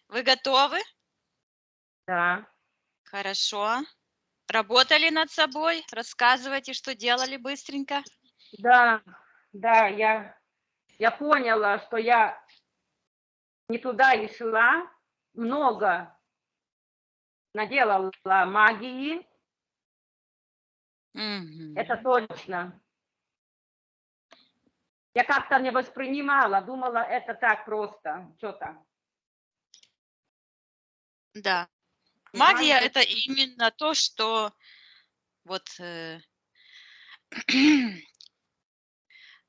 Вы готовы? Да. Хорошо. Работали над собой? Рассказывайте, что делали быстренько. Да, да, я поняла, что я не туда и шла, много наделала магии, Мгм. это точно. Я как-то не воспринимала, думала, это так просто, что-то. Да. Не знаю, Магия — как... это именно то, что вот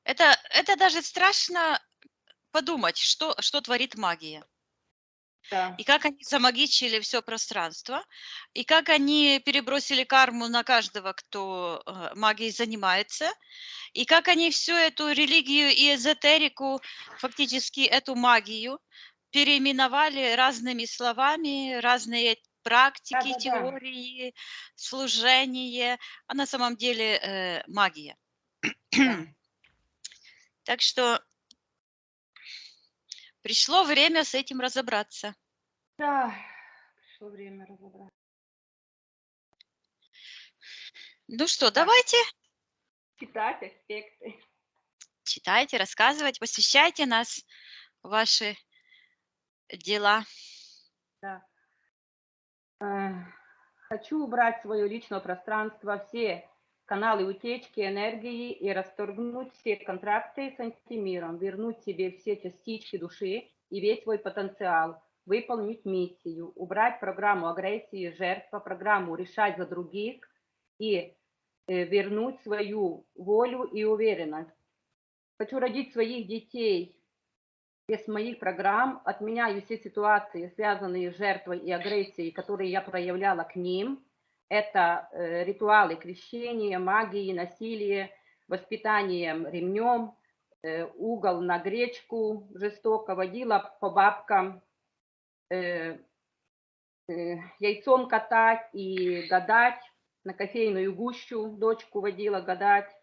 это даже страшно подумать, что творит магия. Да, И как они замагичили все пространство, и как они перебросили карму на каждого, кто магией занимается, и как они всю эту религию и эзотерику, фактически эту магию, переименовали разными словами, разные практики, да. теории, служение, а на самом деле магия. Да. Так что пришло время с этим разобраться. Да, пришло время разобраться. Ну что, Так, давайте, читать аспекты. читайте, рассказывайте, посвящайте нас в ваши дела. Да. Э, Хочу убрать свое личное пространство, все каналы утечки энергии и расторгнуть все контракты с антимиром, вернуть себе все частички души и весь свой потенциал, выполнить миссию, убрать программу агрессии, жертва, программу решать за других и вернуть свою волю и уверенность. Хочу родить своих детей без моих программ, отменяю все ситуации, связанные с жертвой и агрессией, которые я проявляла к ним. Это ритуалы крещения, магии, насилие, воспитанием ремнем, угол на гречку жестоко водила по бабкам, яйцом катать и гадать, на кофейную гущу дочку водила гадать,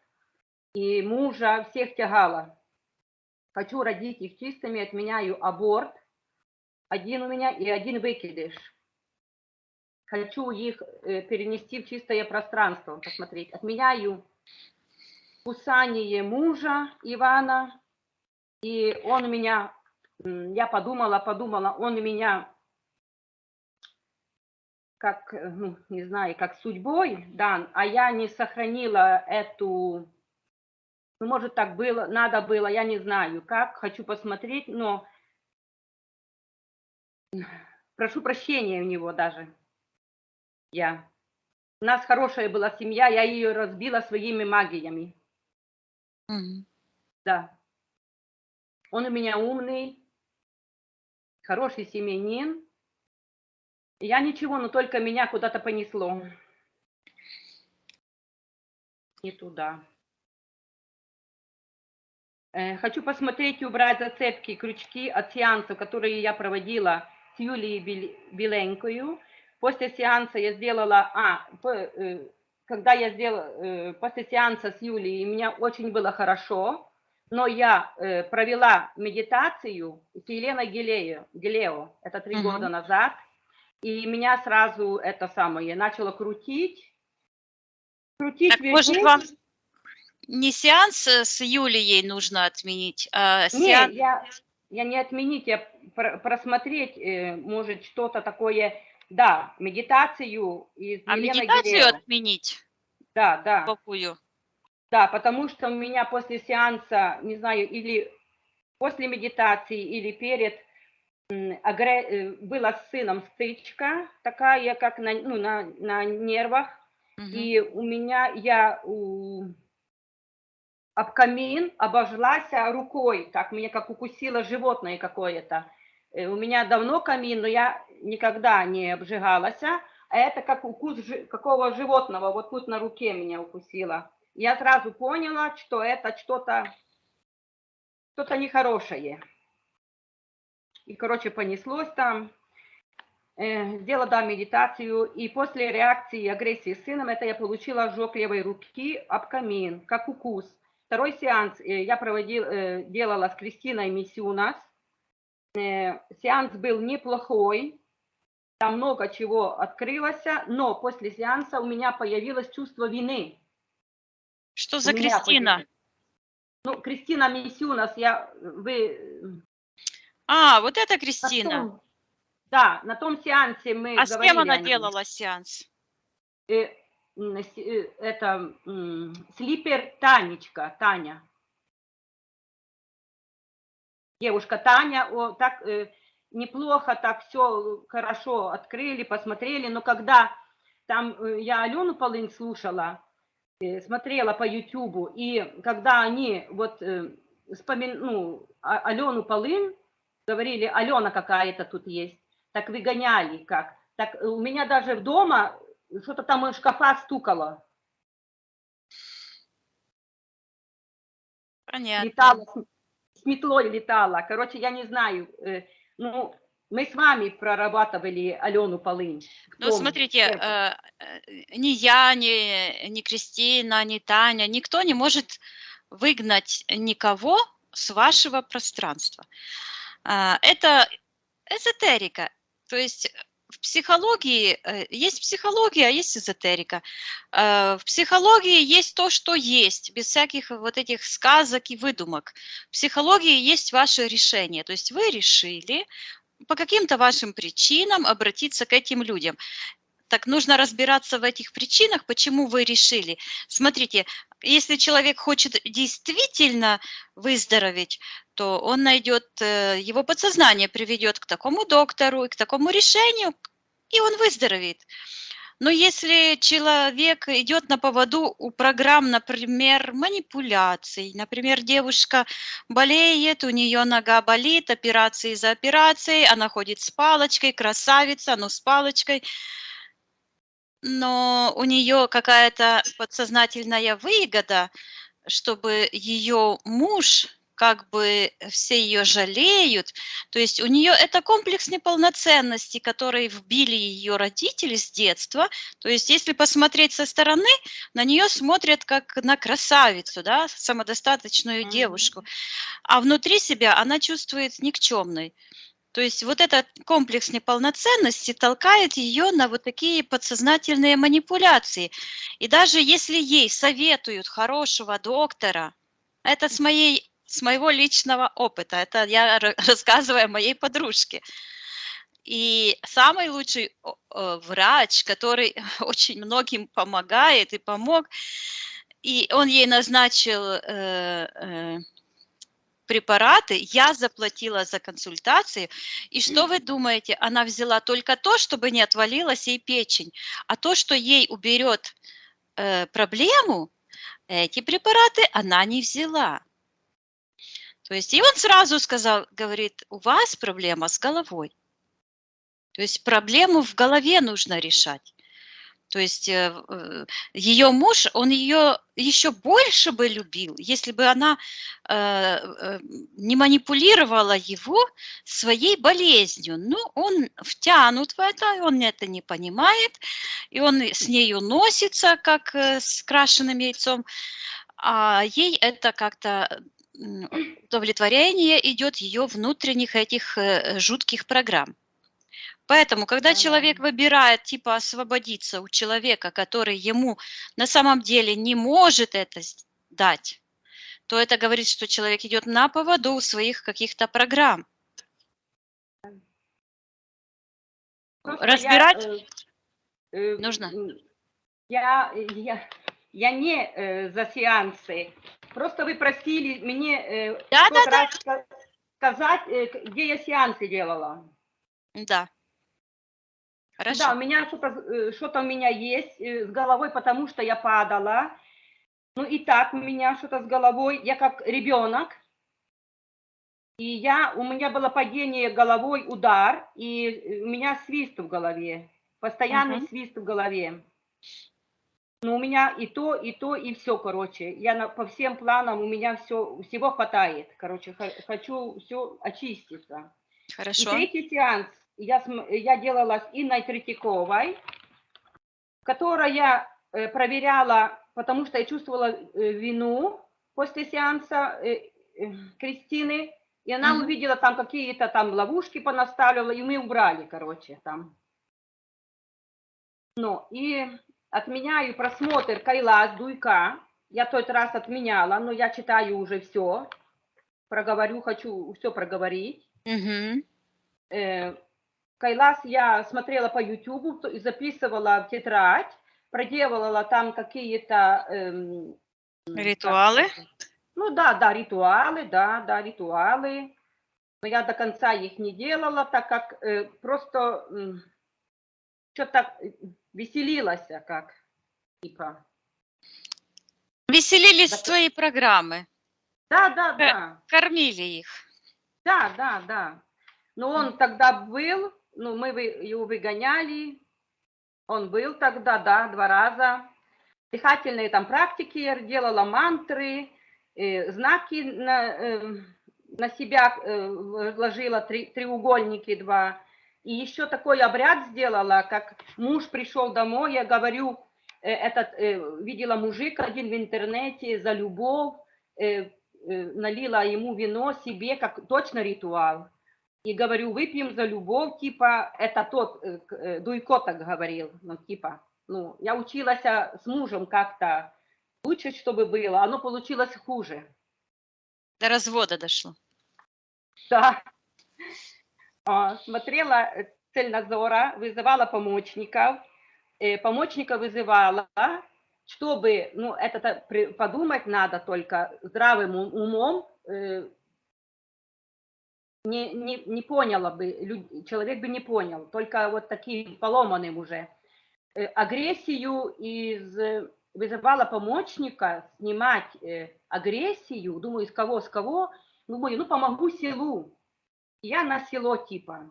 и мужа всех тягала. Хочу родить их чистыми, отменяю аборт, один у меня и один выкидыш. Хочу их перенести в чистое пространство, посмотреть. Отменяю кусание мужа Ивана, и он меня, я подумала, он меня как, ну, не знаю, как судьбой дан, а я не сохранила эту, ну, может, так было, надо было, я не знаю как, хочу посмотреть, но прошу прощения у него даже, я. У нас хорошая была семья, я ее разбила своими магиями. Мгм. Да. Он у меня умный, хороший семьянин. Я ничего, но только меня куда-то понесло. Не туда. Хочу посмотреть и убрать зацепки, крючки от сеансов, которые я проводила с Юлией Беленькою. После сеанса я сделала, когда я сделала, после сеанса с Юлией, мне очень было хорошо, но я провела медитацию с Еленой Гилео, это 3 года Мгм. назад, и меня сразу это самое начало крутить Так, весь может, день. вам не сеанс с Юлией нужно отменить, а Не, сеанс... я не отменить, я просмотреть, может, что-то такое. Да, медитацию из А Елены медитацию Гилео. отменить? Да, да, Какую? да, потому что у меня после сеанса, не знаю, или после медитации, или перед, была с сыном стычка, такая, как на, ну, на нервах. Мгм. И у меня, я об камин обожглась рукой, так меня как укусило животное какое-то. У меня давно камин, но я никогда не обжигалась, а это как укус какого животного, вот тут на руке меня укусило. Я сразу поняла, что это что-то нехорошее. И, короче, понеслось там. Сделала, да, медитацию, и после реакции и агрессии с сыном, это я получила ожог левой руки об камин, как укус. Второй сеанс я делала с Кристиной Мисюнас, сеанс был неплохой, там много чего открылось, но после сеанса у меня появилось чувство вины. Что У за меня Кристина? появилось. Ну, Кристина Мисюнас, вы Вот это на Кристина. том, да, на том сеансе мы А с кем говорили она о ней. делала сеанс? Это слипер Танечка, Таня. Девушка Таня, так неплохо, так все хорошо открыли, посмотрели, но когда там я Алену Полынь слушала, смотрела по Ютубу, и когда они вот Алену Полынь, говорили, Алена какая-то тут есть, так выгоняли как. Так у меня даже дома что-то там из шкафа стукало. Понятно. Летала, с метлой летала. Короче, я не знаю. Ну, мы с вами прорабатывали Алену Полынь. Ну, смотрите, ни я, ни Кристина, ни Таня, никто не может выгнать никого с вашего пространства. Это эзотерика. То есть в психологии есть психология, а есть эзотерика. В психологии есть то, что есть, без всяких вот этих сказок и выдумок. В психологии есть ваше решение. То есть вы решили по каким-то вашим причинам обратиться к этим людям. Так нужно разбираться в этих причинах, почему вы решили. Смотрите, если человек хочет действительно выздороветь, то он найдет, его подсознание приведет к такому доктору и к такому решению, и он выздоровеет. Но если человек идет на поводу у программ, например, манипуляций, например, девушка болеет, у нее нога болит, операции за операцией, она ходит с палочкой, красавица, но с палочкой, но у нее какая-то подсознательная выгода, чтобы ее муж, как бы все ее жалеют. То есть у нее это комплекс неполноценности, который вбили ее родители с детства. То есть если посмотреть со стороны, на нее смотрят как на красавицу, да, самодостаточную девушку, а внутри себя она чувствует никчемной. То есть вот этот комплекс неполноценности толкает ее на вот такие подсознательные манипуляции. И даже если ей советуют хорошего доктора, это с моего личного опыта, это я рассказываю о моей подружке. И самый лучший врач, который очень многим помогает и помог, и он ей назначил препараты, я заплатила за консультации, и что вы думаете, она взяла только то, чтобы не отвалилась ей печень, а то, что ей уберет проблему, эти препараты она не взяла. То есть и он сразу сказал, говорит, у вас проблема с головой. То есть проблему в голове нужно решать. То есть ее муж, он ее еще больше бы любил, если бы она не манипулировала его своей болезнью. Но он втянут в это, и он это не понимает, и он с нею носится, как с крашеным яйцом, а ей это как-то удовлетворение идет ее внутренних этих жутких программ. Поэтому, когда человек выбирает, типа, освободиться у человека, который ему на самом деле не может это дать, то это говорит, что человек идет на поводу у своих каких-то программ. Разбирать нужно. Я не за сеансы. Просто вы просили мне в тот раз сказать, где я сеансы делала. Да. Хорошо. Да, у меня что-то у меня есть с головой, потому что я падала. Ну и так у меня что-то с головой. Я как ребенок. И у меня было падение головой, удар, и у меня свист в голове. Постоянный свист в голове. Ну, у меня и то, и все, короче. По всем планам у меня всего хватает. Короче, хочу все очиститься. Хорошо. И третий сеанс я делала с Инной Третьяковой, которая я проверяла, потому что я чувствовала вину после сеанса Кристины. И она Мгм. увидела там какие-то там ловушки понаставила, и мы убрали, короче, там. Ну, и отменяю просмотр Кайлас Дуйка. Я тот раз отменяла, но я читаю уже все. Проговорю, хочу все проговорить. Мгм. Кайлас я смотрела по YouTube, записывала в тетрадь, проделывала там какие-то, как Ритуалы. это? Ну да, ритуалы, да, ритуалы. Но я до конца их не делала, так как просто что-то веселилась, как, типа. Веселились с Да, твоей программы. Ка да. кормили их. Да. Но он тогда был, ну, мы его выгоняли, он был тогда, да, 2 раза. Дыхательные там практики я делала, мантры, знаки на себя ложила, треугольники 2. И еще такой обряд сделала, как муж пришел домой, я говорю, видела мужик один в интернете за любовь, налила ему вино себе, как точно ритуал. И говорю, выпьем за любовь, типа, это тот, Дуйко так говорил, ну, типа, ну, я училась с мужем как-то лучше, чтобы было, оно получилось хуже. До развода дошло. Да, смотрела Цельнозора, вызывала помощников, помощника вызывала, чтобы, ну, это подумать надо только здравым умом, не поняла бы, человек бы не понял, только вот таким поломанным уже. Агрессию вызывала помощника снимать агрессию, думаю, с кого, думаю, ну, помогу селу. Я на село типа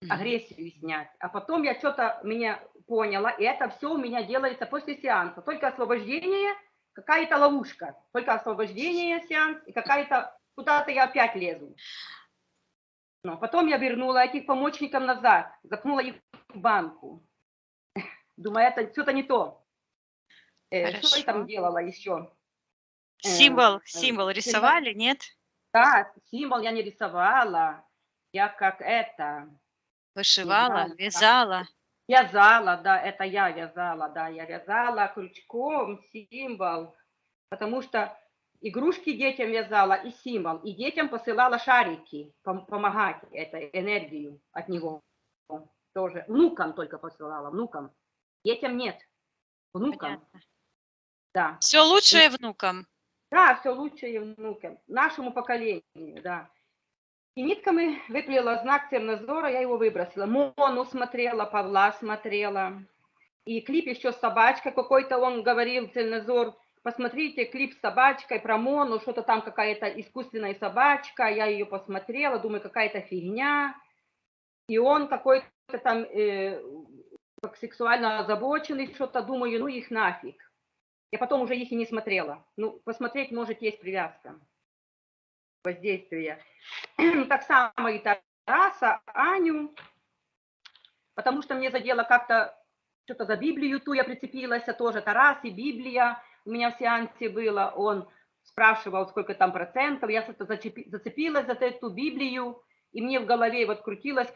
Мгм. агрессию снять. А потом я что-то меня поняла, и это все у меня делается после сеанса. Только освобождение, какая-то ловушка. Только освобождение сеанс, и какая-то, куда-то я опять лезу. Но потом я вернула этих помощников назад, запнула их в банку. Думаю, это что-то не то. Что я там Хорошо. делала еще? Символ рисовали, нет? Да, символ я не рисовала. Я как это, не Вышивала, знаю, как вязала. вязала, да, это я вязала, да, я вязала крючком символ, потому что игрушки детям вязала и символ, и детям посылала шарики, помогать этой энергию от Мгм. него тоже. Внукам только посылала, внукам. Детям нет, внукам, Понятно. да. Все лучшее внукам. Да, все лучшее внукам, нашему поколению, да. И нитками выплела знак Цельнозора, я его выбросила. Мону смотрела, Павла смотрела. И клип еще с собачкой какой-то, он говорил, Цельнозор, посмотрите клип с собачкой про Мону, что-то там какая-то искусственная собачка, я ее посмотрела, думаю, какая-то фигня. И он какой-то там как сексуально озабоченный, что-то, думаю, ну их нафиг. Я потом уже их и не смотрела. Ну, посмотреть, может, есть привязка, воздействие. Так само и Тараса, Аню, потому что мне задело как-то что-то за Библию ту я прицепилась, тоже Тарас и Библия у меня в сеансе было, он спрашивал, сколько там процентов, я что-то зацепилась за эту Библию, и мне в голове вот крутилось,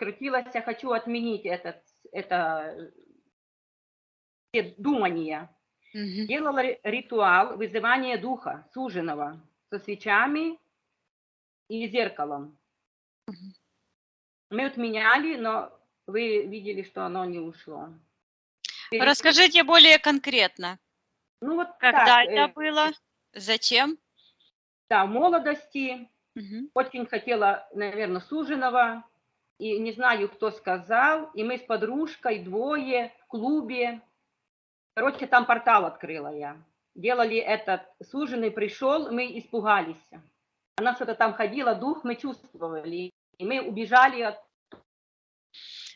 я хочу отменить это думание. Мгм. Делала ритуал вызывания духа суженого со свечами и зеркалом. Мгм. Мы отменяли, но вы видели, что оно не ушло. Расскажите более конкретно, Ну вот когда так, это было, зачем? да, в молодости Мгм. очень хотела, наверное, суженого, и не знаю, кто сказал, и мы с подружкой двое в клубе, короче, там портал открыла я. Делали этот, суженый пришел, мы испугались. Она что-то там ходила, дух мы чувствовали, и мы убежали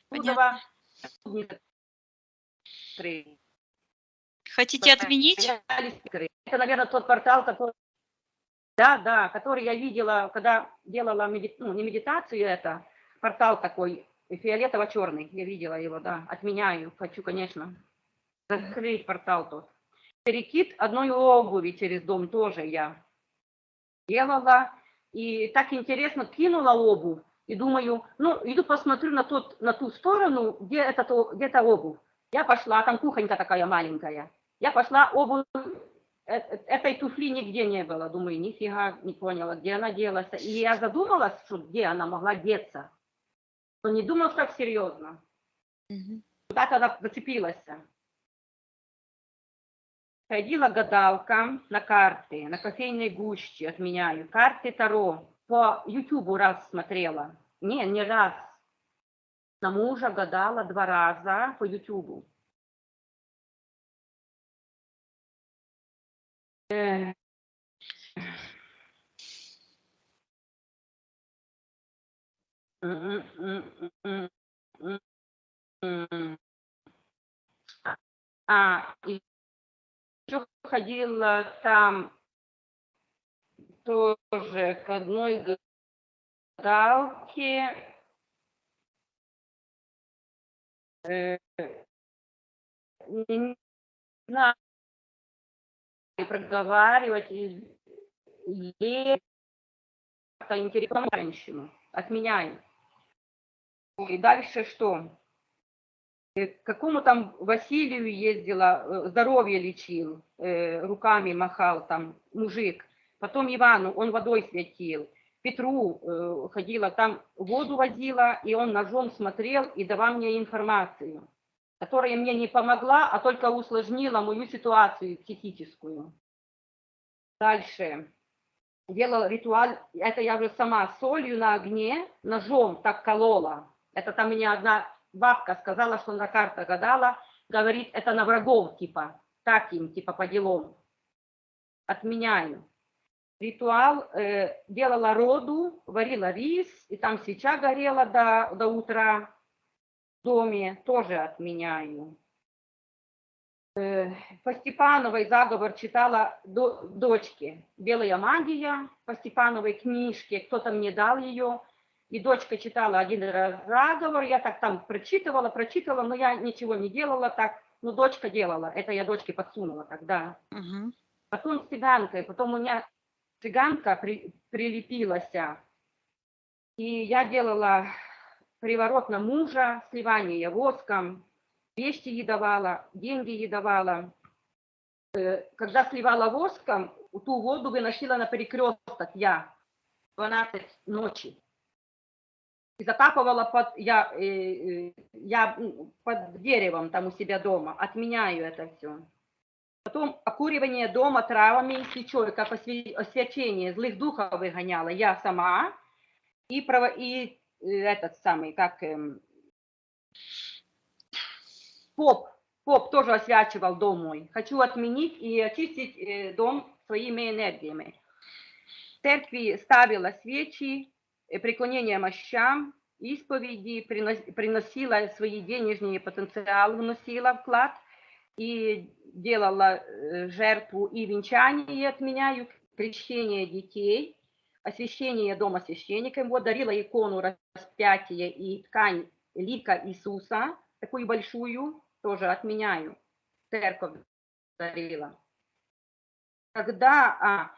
Понятно. оттуда. Хотите отменить? Это, наверное, тот портал, который, да, который я видела, когда делала, ну, не медитацию, это портал такой фиолетово-черный, я видела его, да, отменяю, хочу, конечно, Мгм. закрыть портал тот. Перекид одной обуви через дом тоже я делала, И так интересно, кинула обувь. И думаю, ну, иду посмотрю на ту сторону, где эта обувь. Я пошла, там кухонька такая маленькая. Я пошла, обувь, этой туфли нигде не было. Думаю, нифига не поняла, где она делась. И я задумалась, что где она могла деться. Но не думала так серьезно. Так она зацепилась. Ходила гадалка на карты, на кофейной гуще отменяю. Карты Таро. По Ютубу раз смотрела. Не раз. На мужа гадала 2 раза по Ютубу. Еще ходила там тоже к одной гадалке. Не знаю, проговаривать ей как-то интересно женщину. Отменяю. И дальше что? К какому там Василию ездила, здоровье лечил, руками махал там мужик. Потом Ивану, он водой светил. Петру ходила, там воду возила, и он ножом смотрел и давал мне информацию, которая мне не помогла, а только усложнила мою ситуацию психическую. Дальше. Делала ритуал, это я уже сама солью на огне, ножом так колола. Это там мне одна бабка сказала, что на картах гадала, говорит, это на врагов, типа, так им, типа, по делам. Отменяю. Ритуал делала роду, варила рис, и там свеча горела до утра в доме, тоже отменяю. По Степановой заговор читала дочке. «Белая магия» по Степановой книжке. Кто-то мне дал ее. И дочка читала 1 раз заговор. Я так там прочитывала, но я ничего не делала так. Ну, дочка делала. Это я дочке подсунула тогда. Потом с цыганкой. Потом у меня цыганка прилепилась. И я делала приворот на мужа, сливание воском. Вещи ей давала, деньги ей давала. Когда сливала воском, ту воду выносила на перекресток я в 12 ночи. И закапывала под деревом там у себя дома. Отменяю это все. Потом окуривание дома травами и свечой, как освячение злых духов выгоняла я сама. И этот самый, как... Поп тоже освячивал дом мой. Хочу отменить и очистить дом своими энергиями. В церкви ставила свечи, преклонение мощам, исповеди, приносила свои денежные потенциалы, вносила вклад и делала жертву и венчание, отменяю, крещение детей, освящение дома священником. Вот дарила икону распятия и ткань лика Иисуса, такую большую, тоже отменяю. Церковь дарила. Когда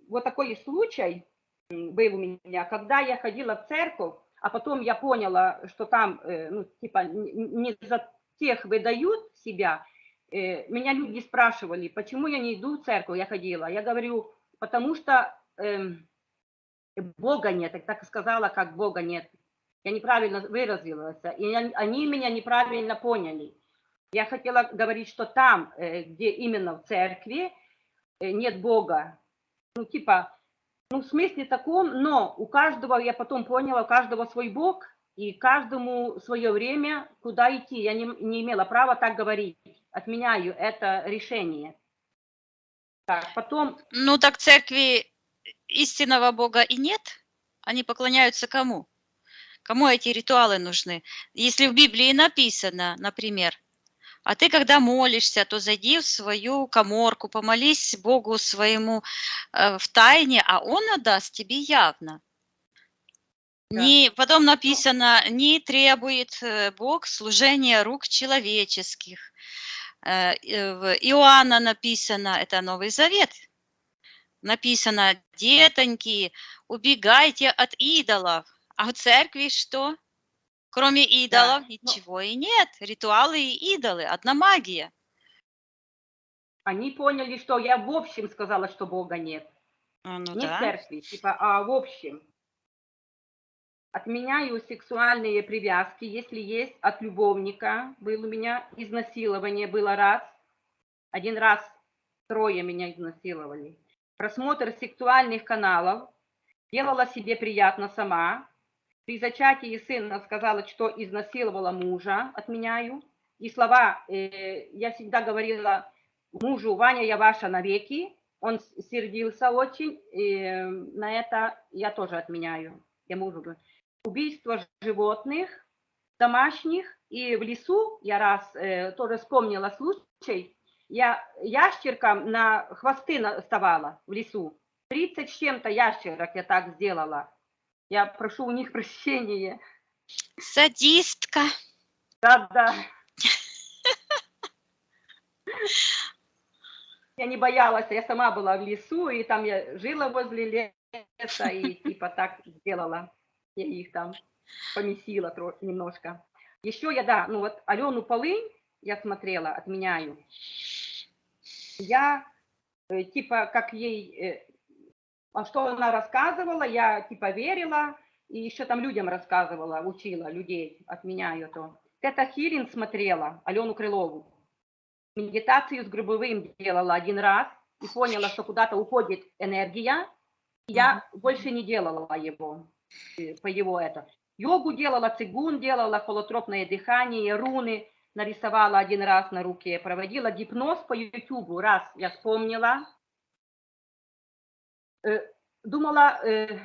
вот такой случай был у меня, когда я ходила в церковь, а потом я поняла, что там, ну, типа, не за тех выдают себя. Меня люди спрашивали, почему я не иду в церковь, я ходила. Я говорю, потому что Бога нет. Я так сказала, как Бога нет. Я неправильно выразилась, и они меня неправильно поняли. Я хотела говорить, что там, где именно в церкви, нет Бога. Ну, типа, ну, в смысле таком, но у каждого, я потом поняла, у каждого свой Бог, и каждому свое время, куда идти. Я не имела права так говорить. Отменяю это решение. Так, потом... Ну, так в церкви истинного Бога и нет. Они поклоняются кому? Кому эти ритуалы нужны? Если в Библии написано, например, а ты, когда молишься, то зайди в свою каморку, помолись Богу своему в тайне, а Он отдаст тебе явно. Да. Потом написано, не требует Бог служения рук человеческих. В Иоанна написано, это Новый Завет. написано: детоньки, убегайте от идолов. А в церкви что? Кроме Да, идолов ничего и нет. Ритуалы и идолы, одна магия. они поняли, что я в общем сказала, что Бога нет. Ну Не в да. церкви, типа, а в общем. Отменяю сексуальные привязки, если есть от любовника. Был у меня изнасилование, было раз. Один раз трое меня изнасиловали. Просмотр сексуальных каналов. Делала себе приятно сама. При зачатии сына сказала, что изнасиловала мужа, отменяю. И слова, я всегда говорила мужу: Ваня, я ваша навеки. Он сердился очень, и на это я тоже отменяю. Я мужу говорю. Убийство животных домашних. И в лесу я раз тоже вспомнила случай. Я ящеркам на хвосты наставала в лесу. 30 с чем-то ящерок я так сделала. Я прошу у них прощения. Садистка. Да-да. Я не боялась, я сама была в лесу, и там я жила возле леса, и типа так сделала. Я их там помесила немножко. Еще я, да, ну вот Алену Полынь я смотрела, отменяю. Я типа как ей, что она рассказывала, я типа верила, и еще там людям рассказывала, учила людей, отменяю то. Тета Хилин смотрела, Алену Крылову. Медитацию с Гробовым делала один раз и поняла, что куда-то уходит энергия. Я больше не делала его, по его это. Йогу делала, цигун делала, холотропное дыхание, руны нарисовала один раз на руке, проводила гипноз по ютубу, раз я вспомнила. Думала,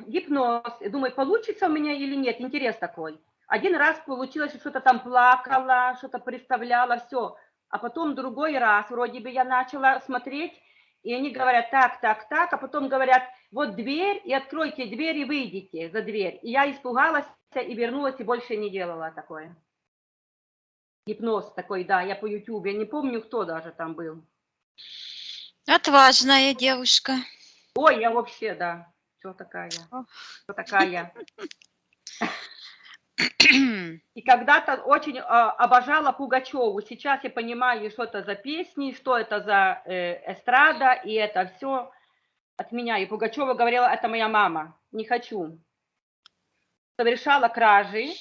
гипноз, думаю, получится у меня или нет, интерес такой. Один раз получилось, что-то там плакала, что-то представляла, все. А потом другой раз, вроде бы я начала смотреть, и они говорят так, так, так, а потом говорят, вот дверь, и откройте дверь, и выйдите за дверь. И я испугалась и вернулась, и больше не делала такое. Гипноз такой, да, я по ютубе, не помню, кто даже там был. Отважная девушка. Ой, я вообще, да, что такая, что такая. И когда-то очень обожала Пугачеву. Сейчас я понимаю, что это за песни, что это за эстрада, и это все от меня. И Пугачева говорила, это моя мама, не хочу. Совершала кражи,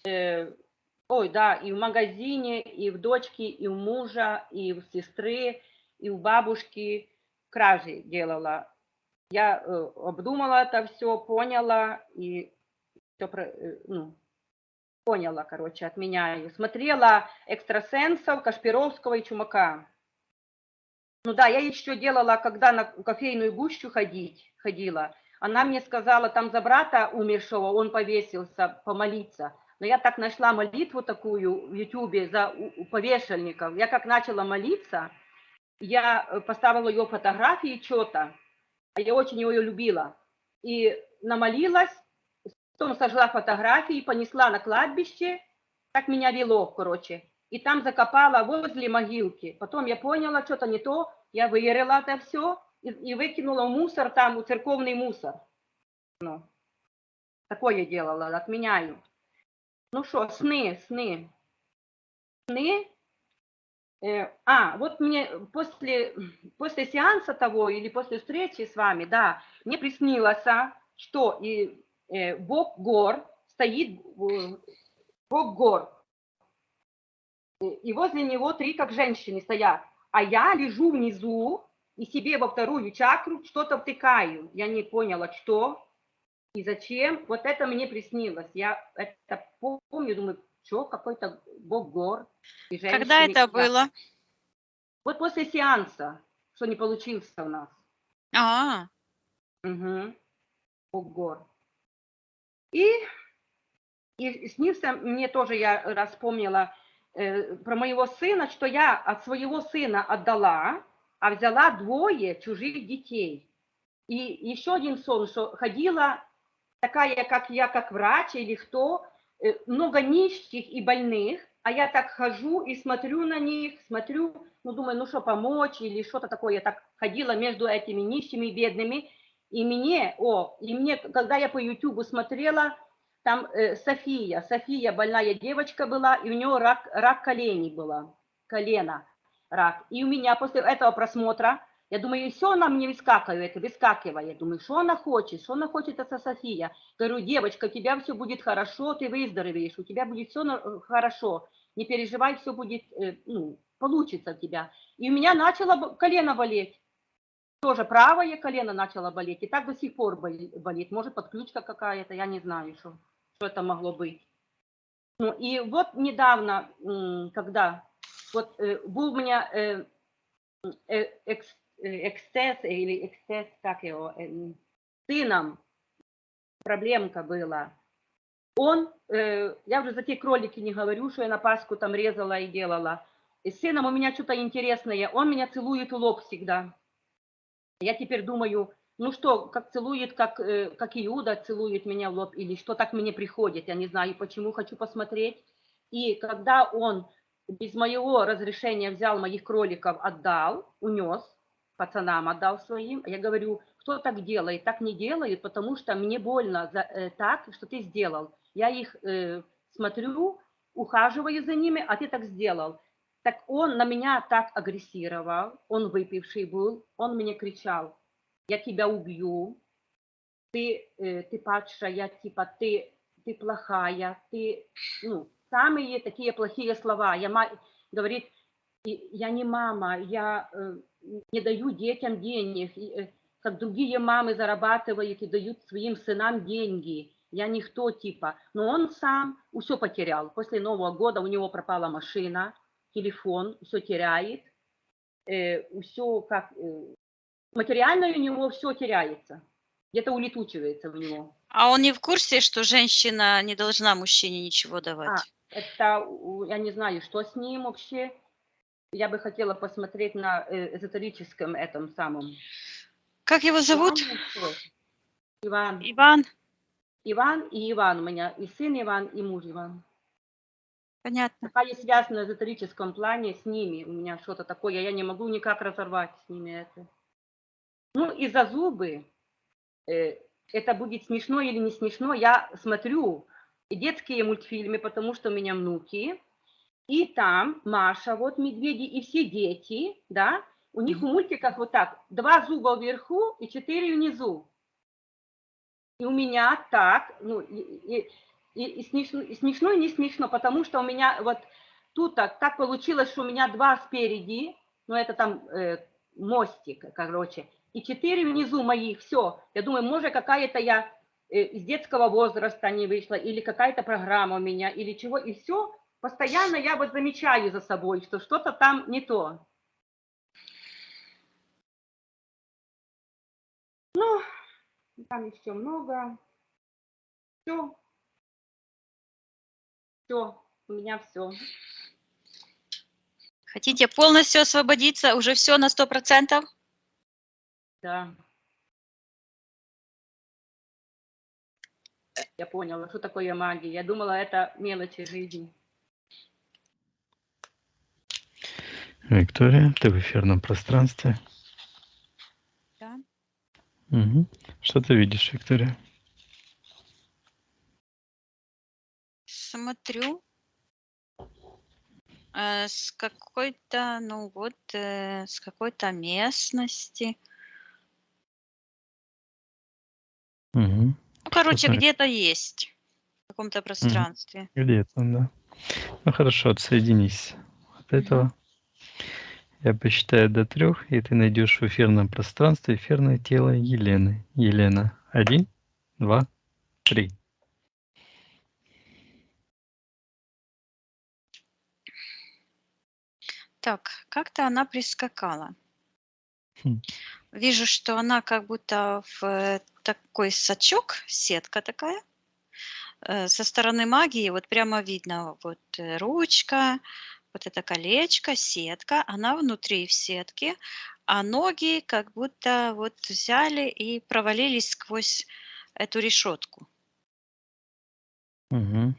ой, да, и в магазине, и в дочки, и у мужа, и у сестры, и у бабушки кражи делала. Я обдумала это все, поняла, и все, ну, поняла, короче, отменяю. Смотрела экстрасенсов Кашпировского и Чумака. Ну да, я еще делала, когда на кофейную гущу ходила. Она мне сказала, там за брата умершего, он повесился, помолиться. Но я так нашла молитву такую в Ютубе за повешальников. Я как начала молиться, я поставила ее фотографии что-то, а я очень ее любила. И намолилась, потом сожгла фотографии, понесла на кладбище, так меня вело, короче. И там закопала возле могилки. Потом я поняла, что-то не то, я вырыла это все и выкинула в мусор, там, у церковный мусор. Ну, такое делала, отменяю. Ну что, сны. Сны. Вот мне после сеанса того или после встречи с вами, да, мне приснилось, что бог гор стоит, бог гор, и возле него 3 как женщины стоят, а я лежу внизу и себе во вторую чакру что-то втыкаю. Я не поняла, что и зачем. Вот это мне приснилось. Я это помню, думаю, что какой-то бог гор и Когда женщины. это было? Вот после сеанса, что не получился у нас. А, Угу. Бог гор. И снился мне тоже, я раз вспомнила про моего сына, что я от своего сына отдала, а взяла 2 чужих детей. И еще один сон, что ходила такая, как я, как врач или кто, много нищих и больных, А я так хожу и смотрю на них, смотрю, ну, думаю, ну, что, помочь или что-то такое. Я так ходила между этими нищими, бедными. И мне, когда я по Ютубу смотрела, там София, больная девочка была, и у нее рак коленей было, колено, рак. И у меня после этого просмотра, я думаю, и все она мне выскакивает. Думаю, что она хочет, эта София. Говорю, девочка, у тебя все будет хорошо, ты выздоровеешь, у тебя будет все хорошо. Не переживай, все будет, получится у тебя. И у меня начало колено болеть. Тоже правое колено начало болеть. И так до сих пор болит. Может, подключка какая-то, я не знаю, что это могло быть. Ну, и вот недавно, когда вот был у меня эксцесс, как его, сыном проблемка была. Я уже за те кролики не говорю, что я на Пасху там резала и делала. И с сыном у меня что-то интересное. Он меня целует в лоб всегда. Я теперь думаю, ну что, как целует, как Иуда целует меня в лоб, или что так мне приходит, я не знаю почему, хочу посмотреть. И когда он без моего разрешения взял моих кроликов, отдал, унес, пацанам отдал своим, я говорю, кто так делает? Так не делают, потому что мне больно так, что ты сделал. Я их смотрю, ухаживаю за ними, а ты так сделал. Так он на меня так агрессировал, он выпивший был, он мне кричал, я тебя убью, ты падшая, типа ты плохая, самые такие плохие слова. Говорит, я не мама, я не даю детям денег, как другие мамы зарабатывают и дают своим сынам деньги. Я никто типа. Но он сам все потерял. После Нового года у него пропала машина, телефон, все теряет, все как материально у него все теряется, где-то улетучивается у него. А он не в курсе, что женщина не должна мужчине ничего давать? Это я не знаю, что с ним вообще. Я бы хотела посмотреть на эзотерическом этом самом. Как его зовут? Иван. Иван? Иван и Иван у меня, и сын Иван, и муж Иван. Понятно. Какая связь на эзотерическом плане с ними, у меня что-то такое, я не могу никак разорвать с ними это. Ну, и за зубы, это будет смешно или не смешно, я смотрю детские мультфильмы, потому что у меня внуки, и там Маша, вот медведи, и все дети, да, у них в мультиках вот так, 2 зуба вверху и 4 внизу. И у меня так, и смешно, и не смешно, потому что у меня вот тут так получилось, что у меня 2 спереди, ну это там мостик, короче, и 4 внизу моих, все. Я думаю, может какая-то я из детского возраста не вышла, или какая-то программа у меня, или чего, и все. Постоянно я вот замечаю за собой, что что-то там не то. Ну, там еще много. Все, у меня все. Хотите полностью освободиться? Уже все на 100%? Да. Я поняла, что такое магия. Я думала, это мелочи жизни. Виктория, ты в эфирном пространстве. Да. Угу. Что ты видишь, Виктория? Смотрю. С какой-то, с какой-то местности. Угу. Ну, короче, Что-то где-то есть. В каком-то пространстве. где-то, да. Ну хорошо, отсоединись от этого. Я посчитаю до 3, и ты найдешь в эфирном пространстве эфирное тело Елены. Елена. 1, 2, 3. Так, как-то она прискакала. Хм. Вижу, что она как будто в такой сачок, сетка такая. Со стороны магии вот прямо видно вот ручка, вот это колечко, сетка, она внутри в сетке, а ноги как будто вот взяли и провалились сквозь эту решетку. Угу.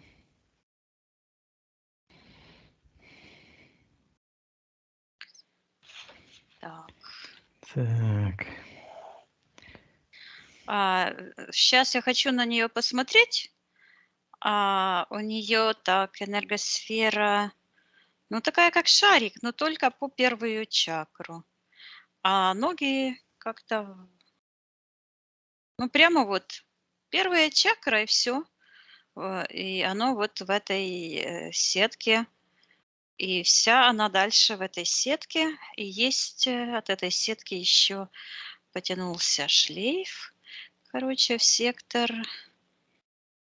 Так. Так. Сейчас я хочу на нее посмотреть. У нее так энергосфера, ну такая как шарик, но только по первую чакру. А ноги как-то, ну прямо вот первая чакра и все. И оно вот в этой сетке. И вся она дальше в этой сетке. И есть от этой сетки еще потянулся шлейф, короче, в сектор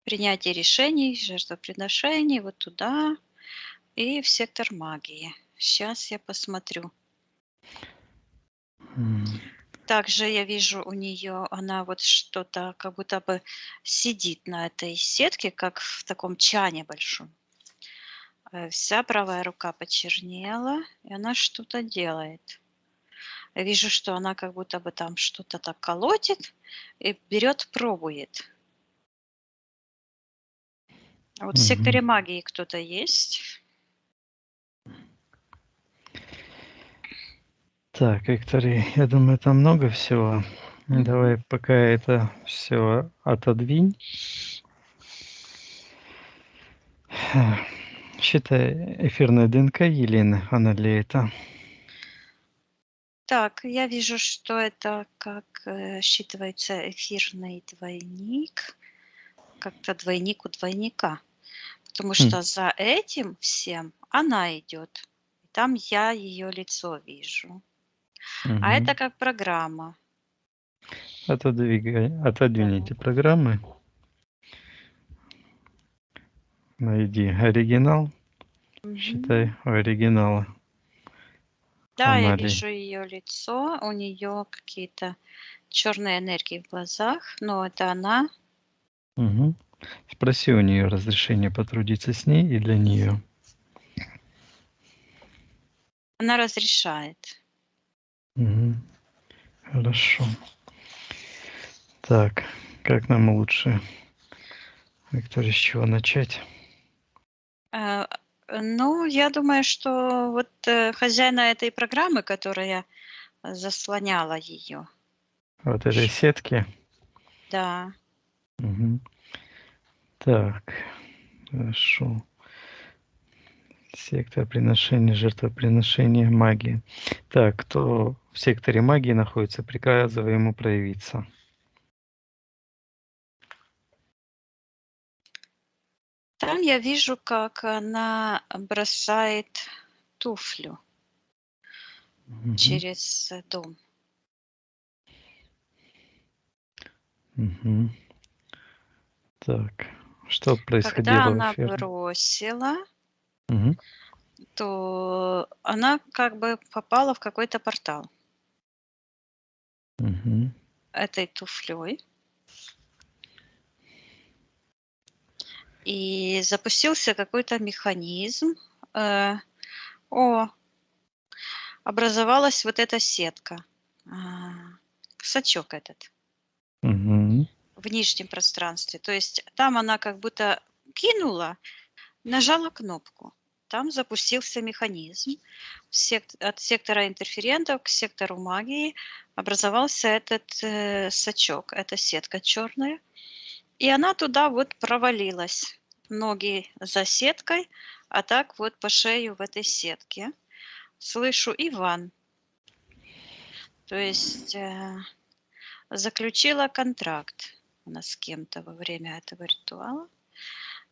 принятия решений, жертвоприношений, вот туда и в сектор магии. Сейчас я посмотрю. М, Также я вижу у нее, она вот что-то как будто бы сидит на этой сетке, как в таком чане большом. Вся правая рука почернела, и она что-то делает. Я вижу, что она как будто бы там что-то так колотит и берет, пробует. А вот в секторе мгм. магии кто-то есть? Так, Виктория, я думаю, там много всего. Мгм. Давай пока это все отодвинь. Считай, эфирная ДНК Елены, она ли это? Так, я вижу, что это как считывается эфирный двойник, как-то двойник у двойника, потому Хм, что за этим всем она идет. И там я ее лицо вижу. А мгм. это как программа. Отодвинь Да. эти программы. Найди оригинал. Мгм. Считай, у оригинала. Да, я Она ли? вижу ее лицо, у нее какие-то черные энергии в глазах, но это она. Мгм. Спроси у нее разрешение потрудиться с ней и для нее. Она разрешает. Мгм. Хорошо. Так, как нам лучше, Виктория, с чего начать? Э, ну, я думаю, что вот хозяина этой программы, которая заслоняла ее, Вот этой сетки. да. Мгм. Так, хорошо. Сектор приношения, жертвоприношения, магии. Так, кто в секторе магии находится, приказывай ему проявиться. Там я вижу, как она бросает туфлю Мгм. через дом. Мгм. Так, что Когда происходило в она эфире? бросила, Мгм. то она как бы попала в какой-то портал Мгм. этой туфлей. И запустился какой-то механизм. Э, о, образовалась вот эта сетка. Сачок этот Мгм. в нижнем пространстве. То есть там она как будто кинула, нажала кнопку. Там запустился механизм. От сектора интерферентов к сектору магии образовался этот сачок, эта сетка черная. И она туда вот провалилась. Ноги за сеткой, а так вот по шею в этой сетке. Слышу Иван. То есть заключила контракт она с кем-то во время этого ритуала.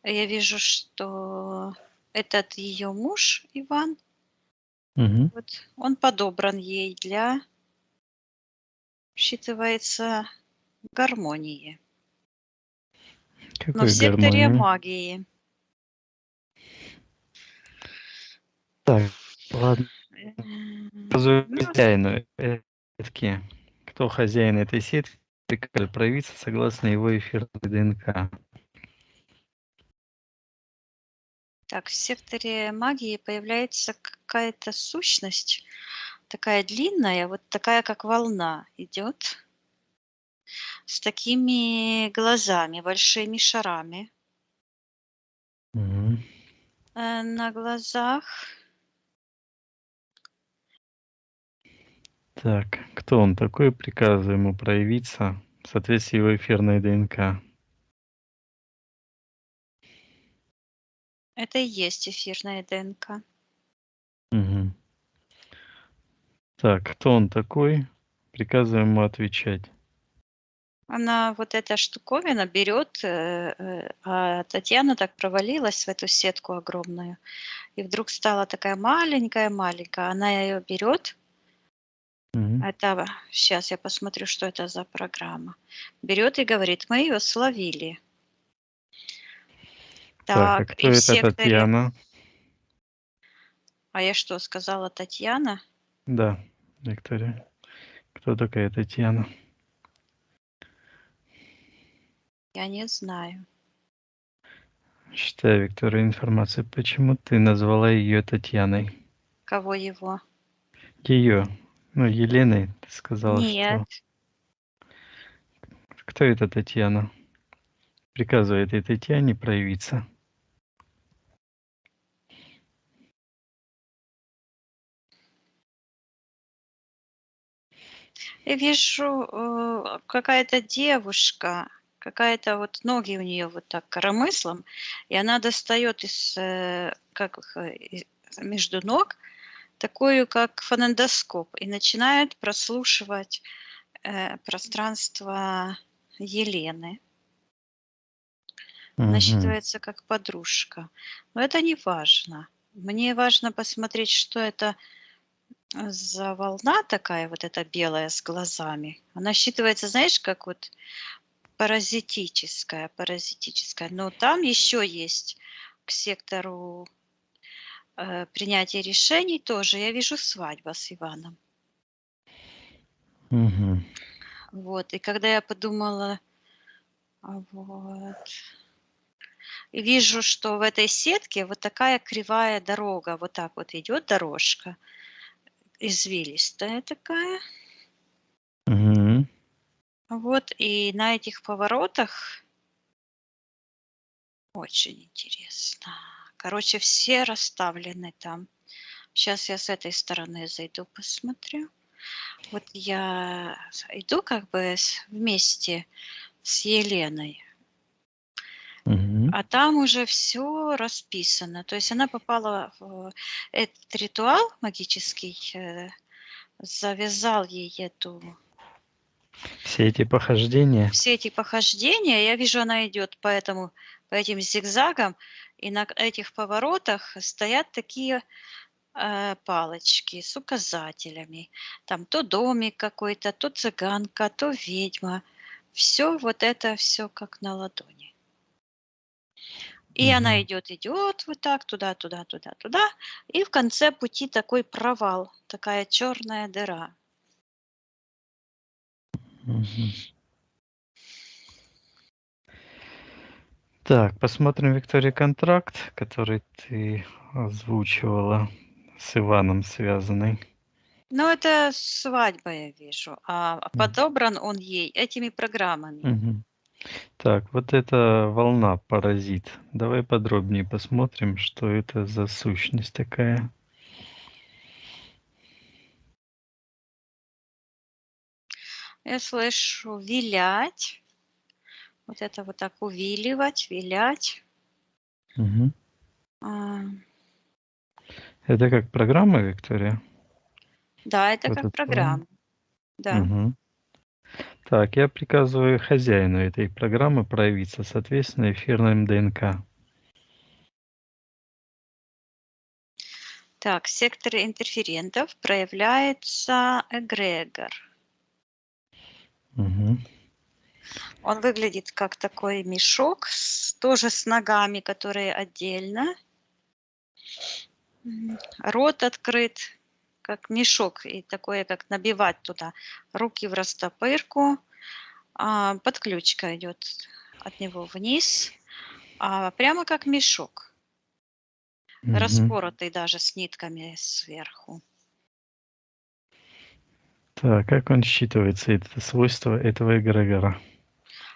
Я вижу, что этот ее муж Иван, Мгм. вот он подобран ей для, считывается, гармонии. Но в Какой секторе гармонии? магии. Так, ладно. Ну, Хозяину сетки. Кто хозяин этой сетки, прикажет проявиться согласно его эфирной ДНК. так, в секторе магии появляется какая-то сущность, такая длинная, вот такая, как волна идет, с такими глазами, большими шарами Мгм. на глазах. Так, кто он такой? Приказываю ему проявиться в соответствии его эфирной ДНК. Это и есть эфирная ДНК. Мгм. Так, кто он такой? Приказываю ему отвечать. Она вот эта штуковина берет, а Татьяна так провалилась в эту сетку огромную, и вдруг стала такая маленькая-маленькая. Она ее берет. Мгм. Это сейчас я посмотрю, что это за программа. Берет и говорит: "Мы ее словили". Так, а Так, кто и в это секторе Татьяна? А я что, сказала Татьяна? Да, Виктория. Кто такая Татьяна? Я не знаю. Считаю, Виктория, информация. Почему ты назвала ее Татьяной? Кого его? Ее. Ну, Еленой. Ты сказала, Нет. что... Кто это Татьяна? Приказывай этой Татьяне проявиться. Я вижу, какая-то девушка, какая-то вот ноги у нее вот так коромыслом, и она достает из, между ног такую, как фонендоскоп, и начинает прослушивать пространство Елены. Она Мгм. считается как подружка. Но это не важно. Мне важно посмотреть, что это за волна такая, вот эта белая с глазами. Она считывается, знаешь, как вот паразитическая. Но там еще есть к сектору принятия решений тоже. Я вижу свадьба с Иваном. Мгм. Вот. И когда я подумала, вот, и вижу, что в этой сетке вот такая кривая дорога, вот так вот идет дорожка, извилистая такая. Мгм. Вот, и на этих поворотах очень интересно. Короче, все расставлены там. Сейчас я с этой стороны зайду, посмотрю. Вот я иду как бы вместе с Еленой, Мгм. а там уже все расписано. То есть она попала в этот ритуал магический, завязал ей Все эти похождения. все эти похождения. Я вижу, она идет по этим зигзагам, и на этих поворотах стоят такие палочки с указателями. Там то домик какой-то, то цыганка, то ведьма. Все вот это все как на ладони. И она Мгм. идет вот так туда, туда, туда, туда. И в конце пути такой провал, такая черная дыра. Мгм. Так, посмотрим, Виктория, контракт, который ты озвучивала с Иваном связанный. Ну, это свадьба, я вижу, а подобран он ей этими программами. Мгм. Так, вот эта волна паразит. Давай подробнее посмотрим, что это за сущность такая. Я слышу вилять, вот это вот так увиливать, вилять. Мгм. А, Это как программа, Виктория? да, это Вот как эта волна? программа, да. Мгм. Так, я приказываю хозяину этой программы проявиться, соответственно, эфирным ДНК. Так, в секторе интерферентов проявляется эгрегор. Мгм. Он выглядит как такой мешок, тоже с ногами, которые отдельно. Рот открыт, как мешок, и такое, как набивать туда. Руки в растопырку, подключка идет от него вниз, прямо как мешок, Мгм. распоротый даже с нитками сверху. Так, как он считывается, это свойство этого эгрегора?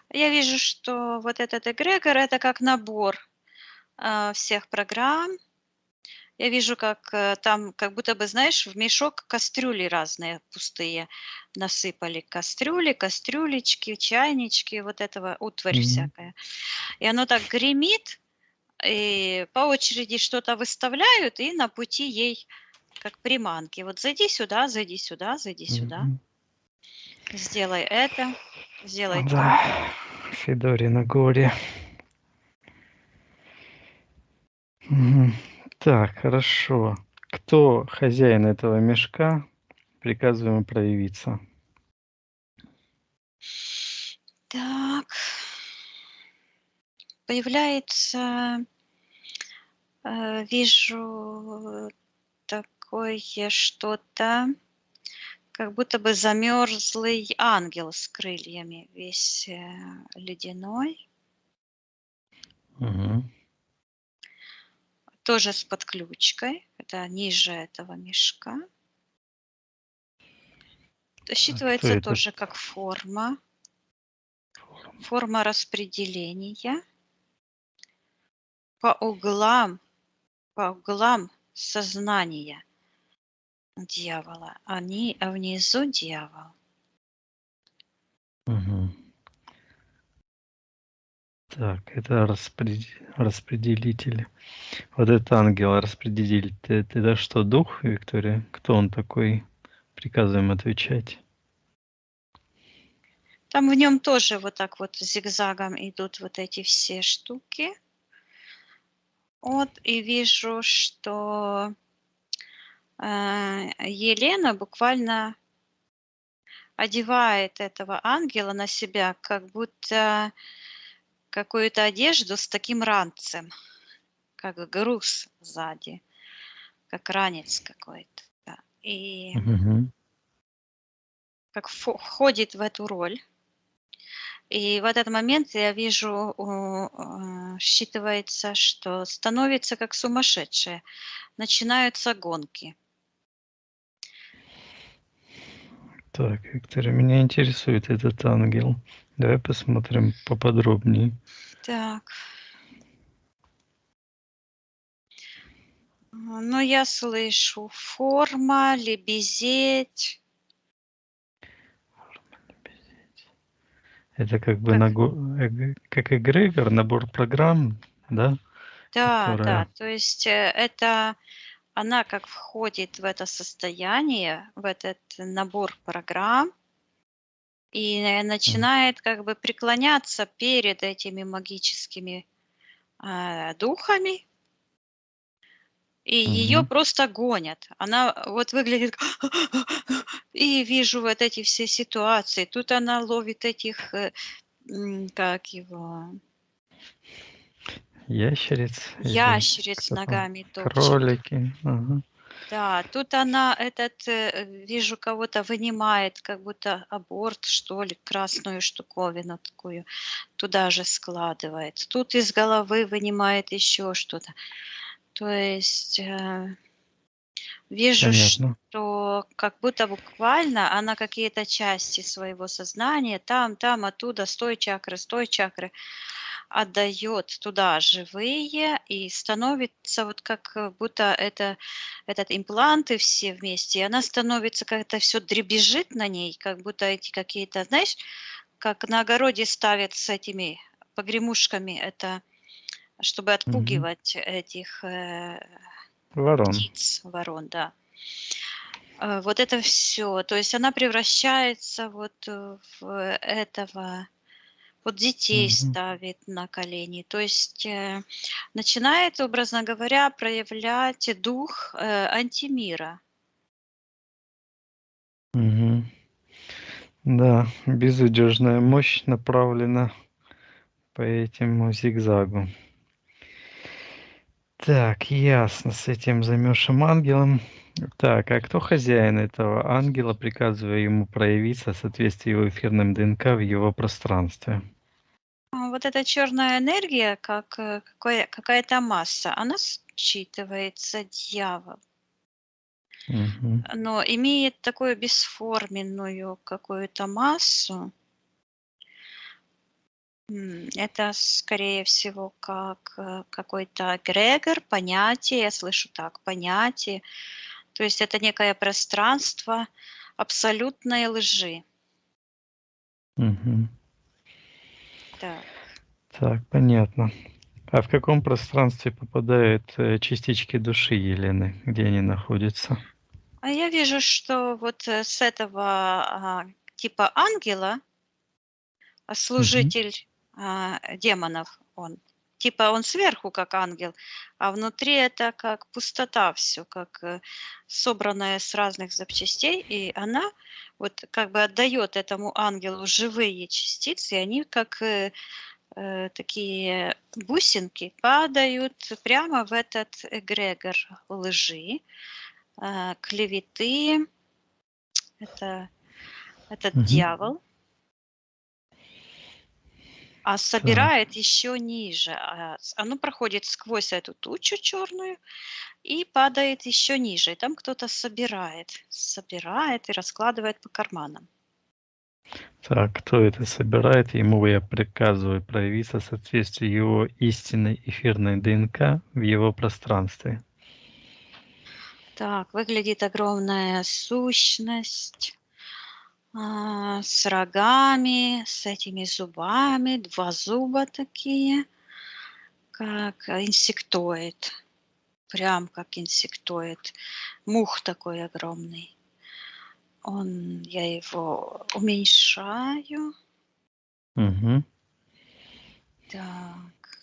Я вижу, что вот этот эгрегор — это как набор всех программ, Я вижу, как там, как будто бы, знаешь, в мешок кастрюли разные пустые насыпали. Кастрюли, кастрюлечки, чайнички, вот этого утварь Мгм. всякая. И оно так гремит, и по очереди что-то выставляют, и на пути ей как приманки. Вот зайди сюда, зайди сюда, зайди сюда, Мгм. сделай это, сделай то. Да, Федорино горе. Мгм. Так, хорошо. Кто хозяин этого мешка? Приказываю ему проявиться. Так, появляется, вижу такое что-то, как будто бы замерзлый ангел с крыльями, весь ледяной, Мгм. тоже с подключкой, это ниже этого мешка. Так, кто Считывается этот? тоже как форма распределения по углам, по углам сознания дьявола. А внизу дьявол. Мгм. Так, это распределитель. Вот это ангел-распределитель. Это что, дух, Виктория? Кто он такой? Приказываем отвечать. Там в нем тоже вот так вот зигзагом идут вот эти все штуки. Вот, и вижу, что Елена буквально одевает этого ангела на себя, как будто какую-то одежду с таким ранцем, как груз сзади, как ранец какой-то. И Мгм. как входит в эту роль. И в этот момент я вижу, считывается, что становится как сумасшедшая. Начинаются гонки. Так, Виктория, меня интересует этот ангел. Давай посмотрим поподробнее. Так. Ну, я слышу форма, лебезеть. Это как бы Как как эгрегор, набор программ, да, да, да, которая... то есть, это она как входит в это состояние, в этот набор программ и М, начинает как бы преклоняться перед этими магическими, духами, и ее мгм. просто гонят. Она вот выглядит и вижу вот эти все ситуации. Тут она ловит этих, как его, Ящериц или ящериц кто там? ногами топчет. Кролики. Ага. Да, тут она этот, вижу, кого-то вынимает, как будто аборт, что ли, красную штуковину такую, туда же складывает. Тут из головы вынимает еще что-то. То есть, вижу, Понятно. что как будто буквально она какие-то части своего сознания там, оттуда, с той чакры отдает туда живые и становится вот как будто этот импланты все вместе, и она становится как-то все дребезжит на ней, как будто эти какие-то, знаешь, как на огороде ставят с этими погремушками, это чтобы Мгм. отпугивать этих Ворон. птиц, ворон, да. Вот это все. То есть она превращается вот в этого, вот детей Мгм. ставит на колени. То есть начинает, образно говоря, проявлять дух антимира. Мгм. Да, безудержная мощь направлена по этому зигзагу. Так, ясно, с этим замерзшим ангелом. Так, а кто хозяин этого ангела, приказывая ему проявиться в соответствии его эфирным ДНК в его пространстве? Вот эта черная энергия, как какая-то масса, она считывается дьявол, Мгм. но имеет такую бесформенную какую-то массу. Это, скорее всего, как какой-то эгрегор, понятие, я слышу так, понятие. То есть это некое пространство абсолютной лжи. Мгм. Так. Так, понятно. А в каком пространстве попадают частички души Елены? Где они находятся? А я вижу, что вот с этого типа ангела, Мгм. служитель демонов, он типа он сверху как ангел, а внутри это как пустота все, как собранная с разных запчастей, и она вот как бы отдает этому ангелу живые частицы, и они как такие бусинки падают прямо в этот эгрегор лжи, клеветы. Это этот Мгм. дьявол, а Так, собирает еще ниже. Оно проходит сквозь эту тучу черную и падает еще ниже. И там кто-то собирает и раскладывает по карманам. так, кто это собирает? Ему я приказываю проявиться в соответствии его истинной эфирной ДНК в его пространстве. Так, выглядит огромная сущность с рогами, с этими зубами, 2 зуба такие, как инсектоид, прям как инсектоид, мух такой огромный. Я его уменьшаю. Мгм. Так,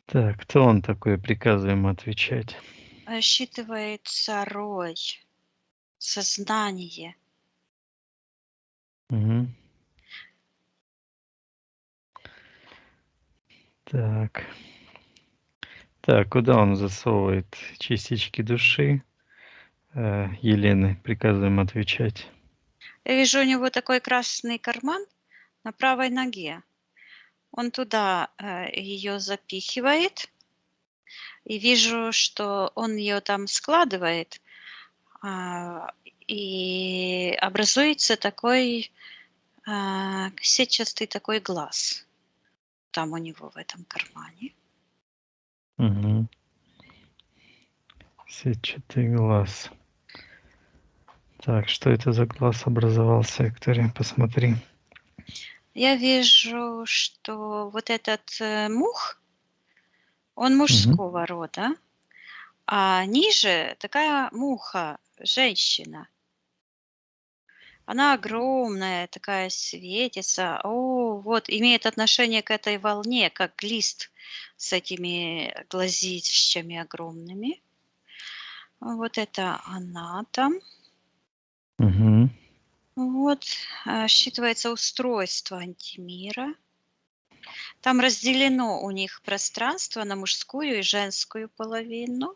Так, кто он такой? Приказываем отвечать. считывается рой, сознание. Мгм. Так. Так, куда он засовывает частички души Елены? Приказываем отвечать. Я вижу у него такой красный карман на правой ноге. Он туда ее запихивает, и вижу, что он ее там складывает, и образуется такой сетчатый такой глаз там у него в этом кармане. Мгм. Сетчатый глаз. Так, что это за глаз образовался, Виктория? Посмотри. Я вижу, что вот этот мух, он Мгм. мужского рода, а ниже такая муха, женщина. Она огромная, такая светится. О, вот, имеет отношение к этой волне, как лист с этими глазищами огромными. Вот это она там. Мгм. Вот, считывается устройство антимира. Там разделено у них пространство на мужскую и женскую половину.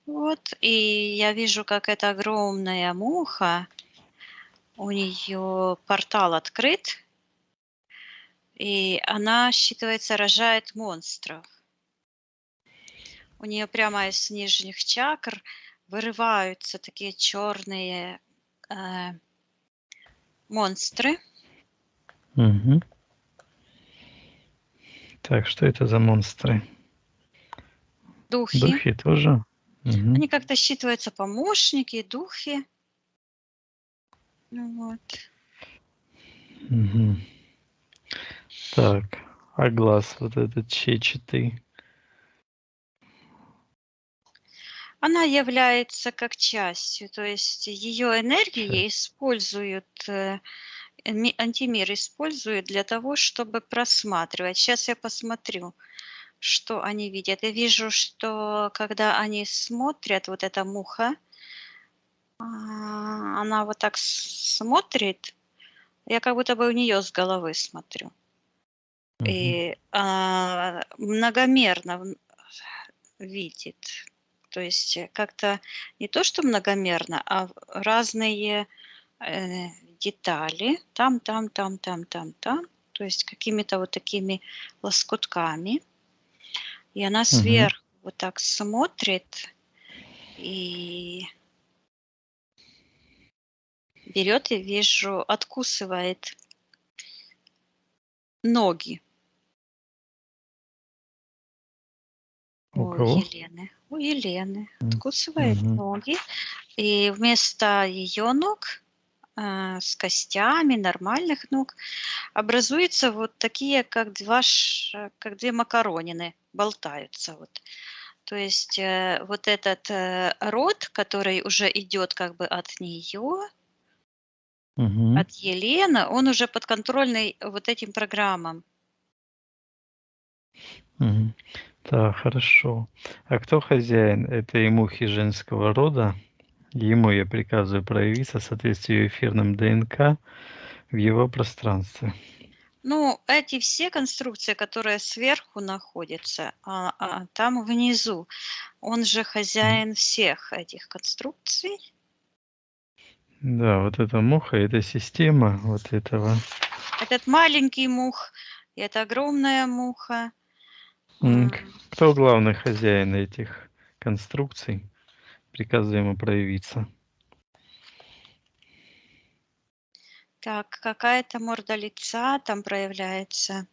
Вот, и я вижу, как эта огромная муха, у нее портал открыт, и она, считывается, рожает монстров. У нее прямо из нижних чакр вырываются такие черные монстры, Мгм. Так, что это за монстры? духи. Духи тоже? Мгм. Они как-то считываются помощники, духи. Ну вот. Мгм. Так, а глаз вот этот чечетый? Она является как частью, то есть ее энергии Часть. используют, антимир использует для того, чтобы просматривать. Сейчас я посмотрю, что они видят. Я вижу, что когда они смотрят, вот эта муха, она вот так смотрит, я как будто бы у нее с головы смотрю. Мгм. И многомерно видит. То есть как-то не то, что многомерно, а разные детали. Там. То есть какими-то вот такими лоскутками. И она Мгм. сверху вот так смотрит и берет, и вижу, откусывает ноги У у кого? Елены. У Елены М, откусывает мгм. ноги, и вместо ее ног с костями нормальных ног образуются вот такие, как как две макаронины, болтаются вот. То есть вот этот род, который уже идет как бы от нее, Мгм. от Елены, он уже подконтрольный вот этим программам. Мгм. Так, хорошо. А кто хозяин этой мухи женского рода? Ему я приказываю проявиться в соответствии с эфирным ДНК в его пространстве. Ну, эти все конструкции, которые сверху находятся, там внизу, он же хозяин всех этих конструкций. Да, вот эта муха, это система вот этого. Этот маленький мух и эта огромная муха. Кто главный хозяин этих конструкций? Приказываю ему проявиться. Так, какая-то морда лица там проявляется,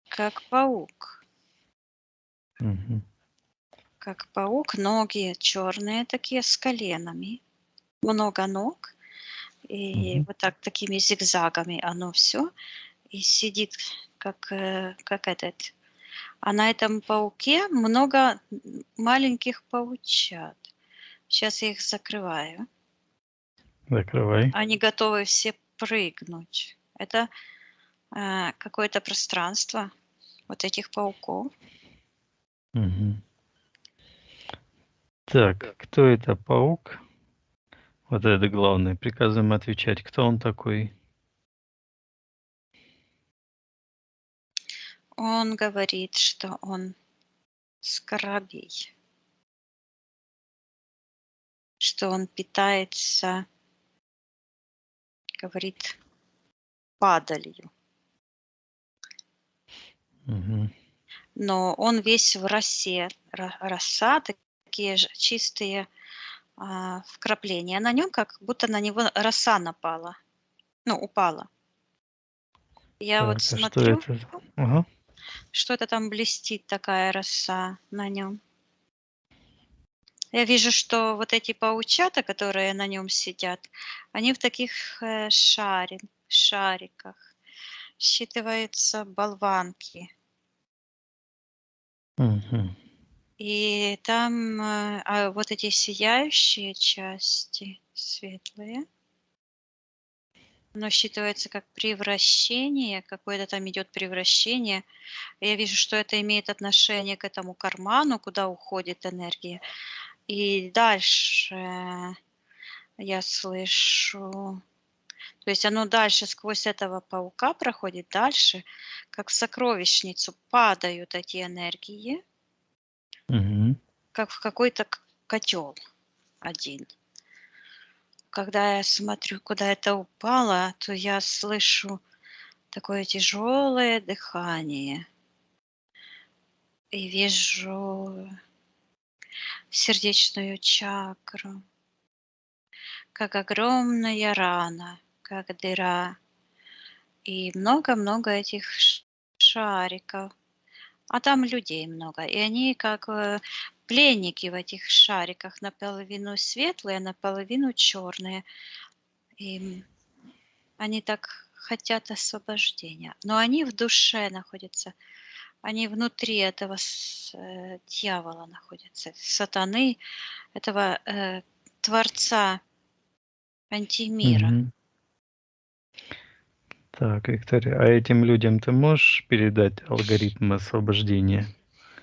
как паук. Мгм. Как паук, ноги черные такие с коленами, много ног, и Мгм. вот так такими зигзагами оно все и сидит как этот. А на этом пауке много маленьких паучат. Сейчас я их закрываю. Закрывай. Они готовы все прыгнуть. Это какое-то пространство вот этих пауков. Мгм. Так, кто это паук? Вот это главное. Приказываем отвечать, кто он такой. Он говорит, что он скоробей, что он питается, говорит, падалью. Мгм. Но он весь в росе. Роса, такие же чистые вкрапления на нем, как будто на него роса напала, ну, упала. Я вот Так, а что смотрю, это? Ага. что это там блестит, такая роса на нем. Я вижу, что вот эти паучата, которые на нем сидят, они в таких шариках. Считываются болванки. Мгм. И там вот эти сияющие части, светлые, оно считывается как превращение, какое-то там идет превращение. Я вижу, что это имеет отношение к этому карману, куда уходит энергия. И дальше я слышу, то есть оно дальше сквозь этого паука проходит, дальше, как в сокровищницу падают эти энергии, Мгм. как в какой-то котел один. Когда я смотрю, куда это упало, то я слышу такое тяжелое дыхание и вижу сердечную чакру, как огромная рана, как дыра, и много-много этих шариков. А там людей много, и они как пленники в этих шариках, наполовину светлые, наполовину черные. И они так хотят освобождения, но они в душе находятся, они внутри этого дьявола находятся, сатаны, этого творца антимира. Мгм. Так, Виктория, а этим людям ты можешь передать алгоритм освобождения?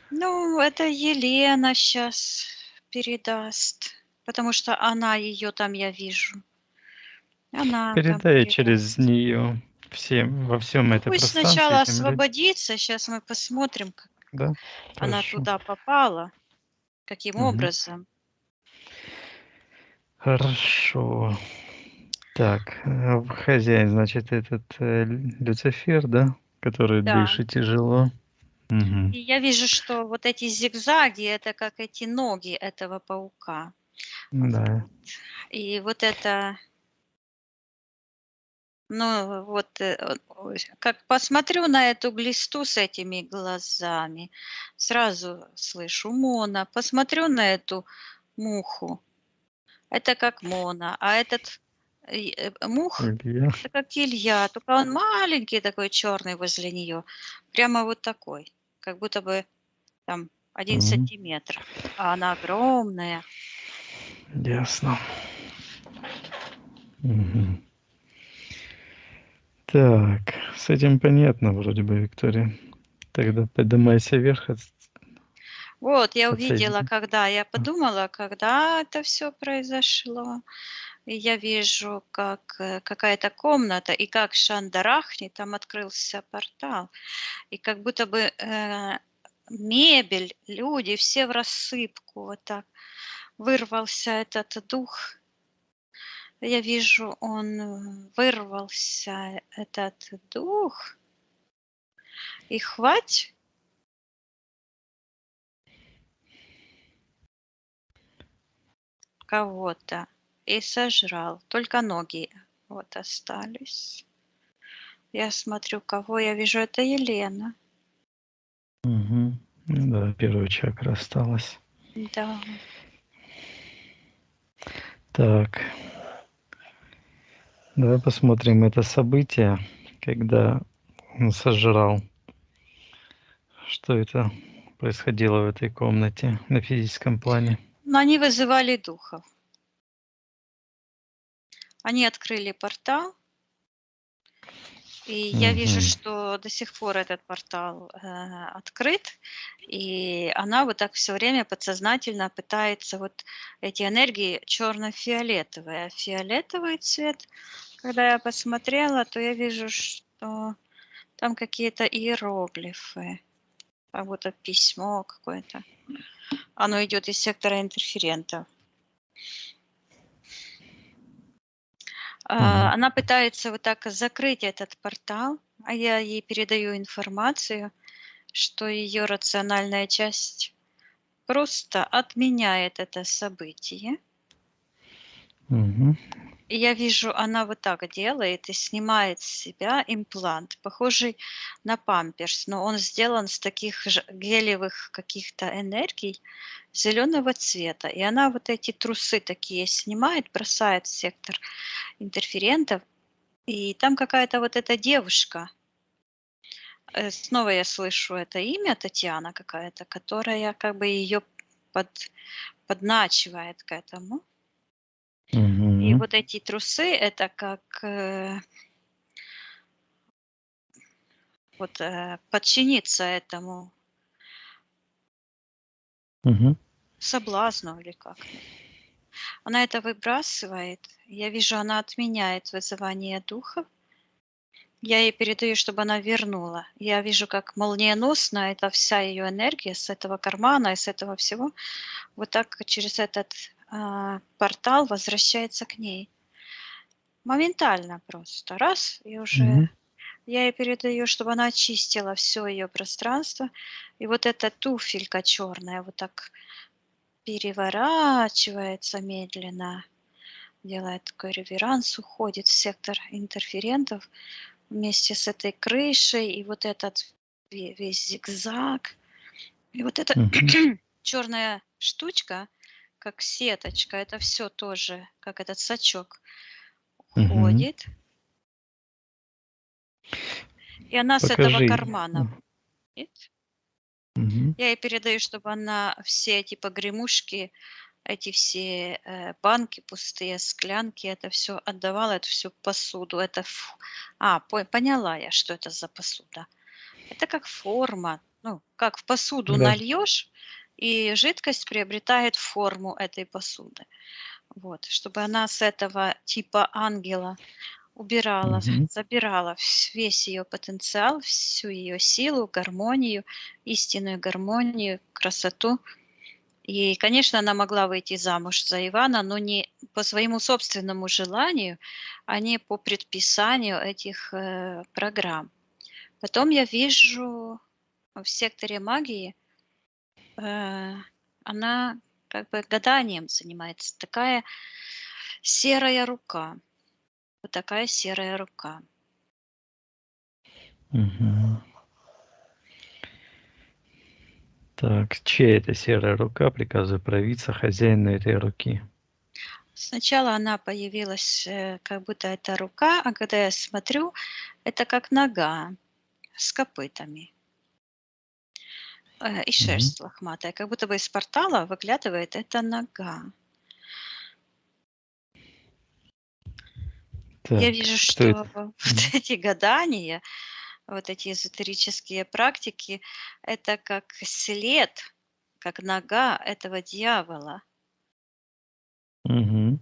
Ну, это Елена сейчас передаст, потому что она ее там, я вижу, она там Передай через передаст. нее всем, во всем Ну, это пусть пространстве сначала этим людям. освободится, сейчас мы посмотрим, как Да? она Хорошо. туда попала, каким Мгм. образом. Хорошо. Так, хозяин, значит, этот Люцифер, да? Который Да. дышит тяжело. Мгм. И я вижу, что вот эти зигзаги — это как эти ноги этого паука. Вот. Да. И вот это Ну, вот, ой, как посмотрю на эту глисту с этими глазами, сразу слышу Мона. Посмотрю на эту муху, это как Мона, а этот мух, Илья. это как Илья, только он маленький такой черный возле нее, прямо вот такой, как будто бы там 1 Мгм. сантиметр, а она огромная. Ясно. Мгм. Так, с этим понятно вроде бы, Виктория. Тогда поднимайся вверх, Вот, я увидела, отсоедини. когда я подумала, когда это все произошло. И я вижу, как, какая-то комната, и как шандарахни, там открылся портал. И как будто бы, мебель, люди, все в рассыпку, вот так. Вырвался этот дух. Я вижу, он, вырвался, этот дух, и хвать кого-то и сожрал. Только ноги вот остались. Я смотрю, кого я вижу, это Елена. Мгм. Ну да, первая чакра осталась. Да. Так, давай посмотрим это событие, когда он сожрал. Что это происходило в этой комнате на физическом плане? Но они вызывали духов. Они открыли портал, и я вижу, Мгм. что до сих пор этот портал, открыт, и она вот так все время подсознательно пытается вот эти энергии черно-фиолетовые. А фиолетовый цвет, когда я посмотрела, то я вижу, что там какие-то иероглифы, как будто письмо какое-то. Оно идет из сектора интерферентов. Мгм. Она пытается вот так закрыть этот портал, а я ей передаю информацию, что ее рациональная часть просто отменяет это событие. Мгм. И я вижу, она вот так делает и снимает с себя имплант, похожий на памперс, но он сделан с таких же гелевых каких-то энергий зеленого цвета. И она вот эти трусы такие снимает, бросает в сектор интерферентов, и там какая-то вот эта девушка, снова я слышу это имя, Татьяна какая-то, которая как бы ее подначивает к этому. И Мгм. вот эти трусы — это как, вот, подчиниться этому Мгм. соблазну или как. Она это выбрасывает. Я вижу, она отменяет вызывание духов. Я ей передаю, чтобы она вернула. Я вижу, как молниеносно эта вся ее энергия с этого кармана и с этого всего вот так через этот, портал возвращается к ней. Моментально просто. Раз, и уже Мгм. я ей передаю, чтобы она очистила все ее пространство. И вот эта туфелька черная вот так переворачивается медленно, делает такой реверанс, уходит в сектор интерферентов вместе с этой крышей. И вот этот весь зигзаг. И вот эта Мгм. черная штучка, как сеточка, это все тоже, как этот сачок, Мгм. уходит. И она с этого Покажи. кармана выходит. Мгм. Я ей передаю, чтобы она все эти погремушки, эти все, банки пустые, склянки, это все отдавала, эту всю посуду. Это поняла я, что это за посуда. Это как форма, ну, как в посуду Да. нальешь, и жидкость приобретает форму этой посуды. Вот, чтобы она с этого типа ангела убирала, Мгм. забирала весь ее потенциал, всю ее силу, гармонию, истинную гармонию, красоту. И, конечно, она могла выйти замуж за Ивана, но не по своему собственному желанию, а не по предписанию этих программ. Потом я вижу в секторе магии, э, она как бы гаданием занимается, такая серая рука. Вот такая серая рука. Мгм. Так, чья это серая рука? Приказываю проявиться хозяину этой руки. Сначала она появилась, как будто это рука, а когда я смотрю, это как нога с копытами. И Мгм. шерсть лохматая, как будто бы из портала выглядывает эта нога. Я Так, вижу, кто что это? вот Мгм. эти гадания, вот эти эзотерические практики, это как след, как нога этого дьявола. Мгм.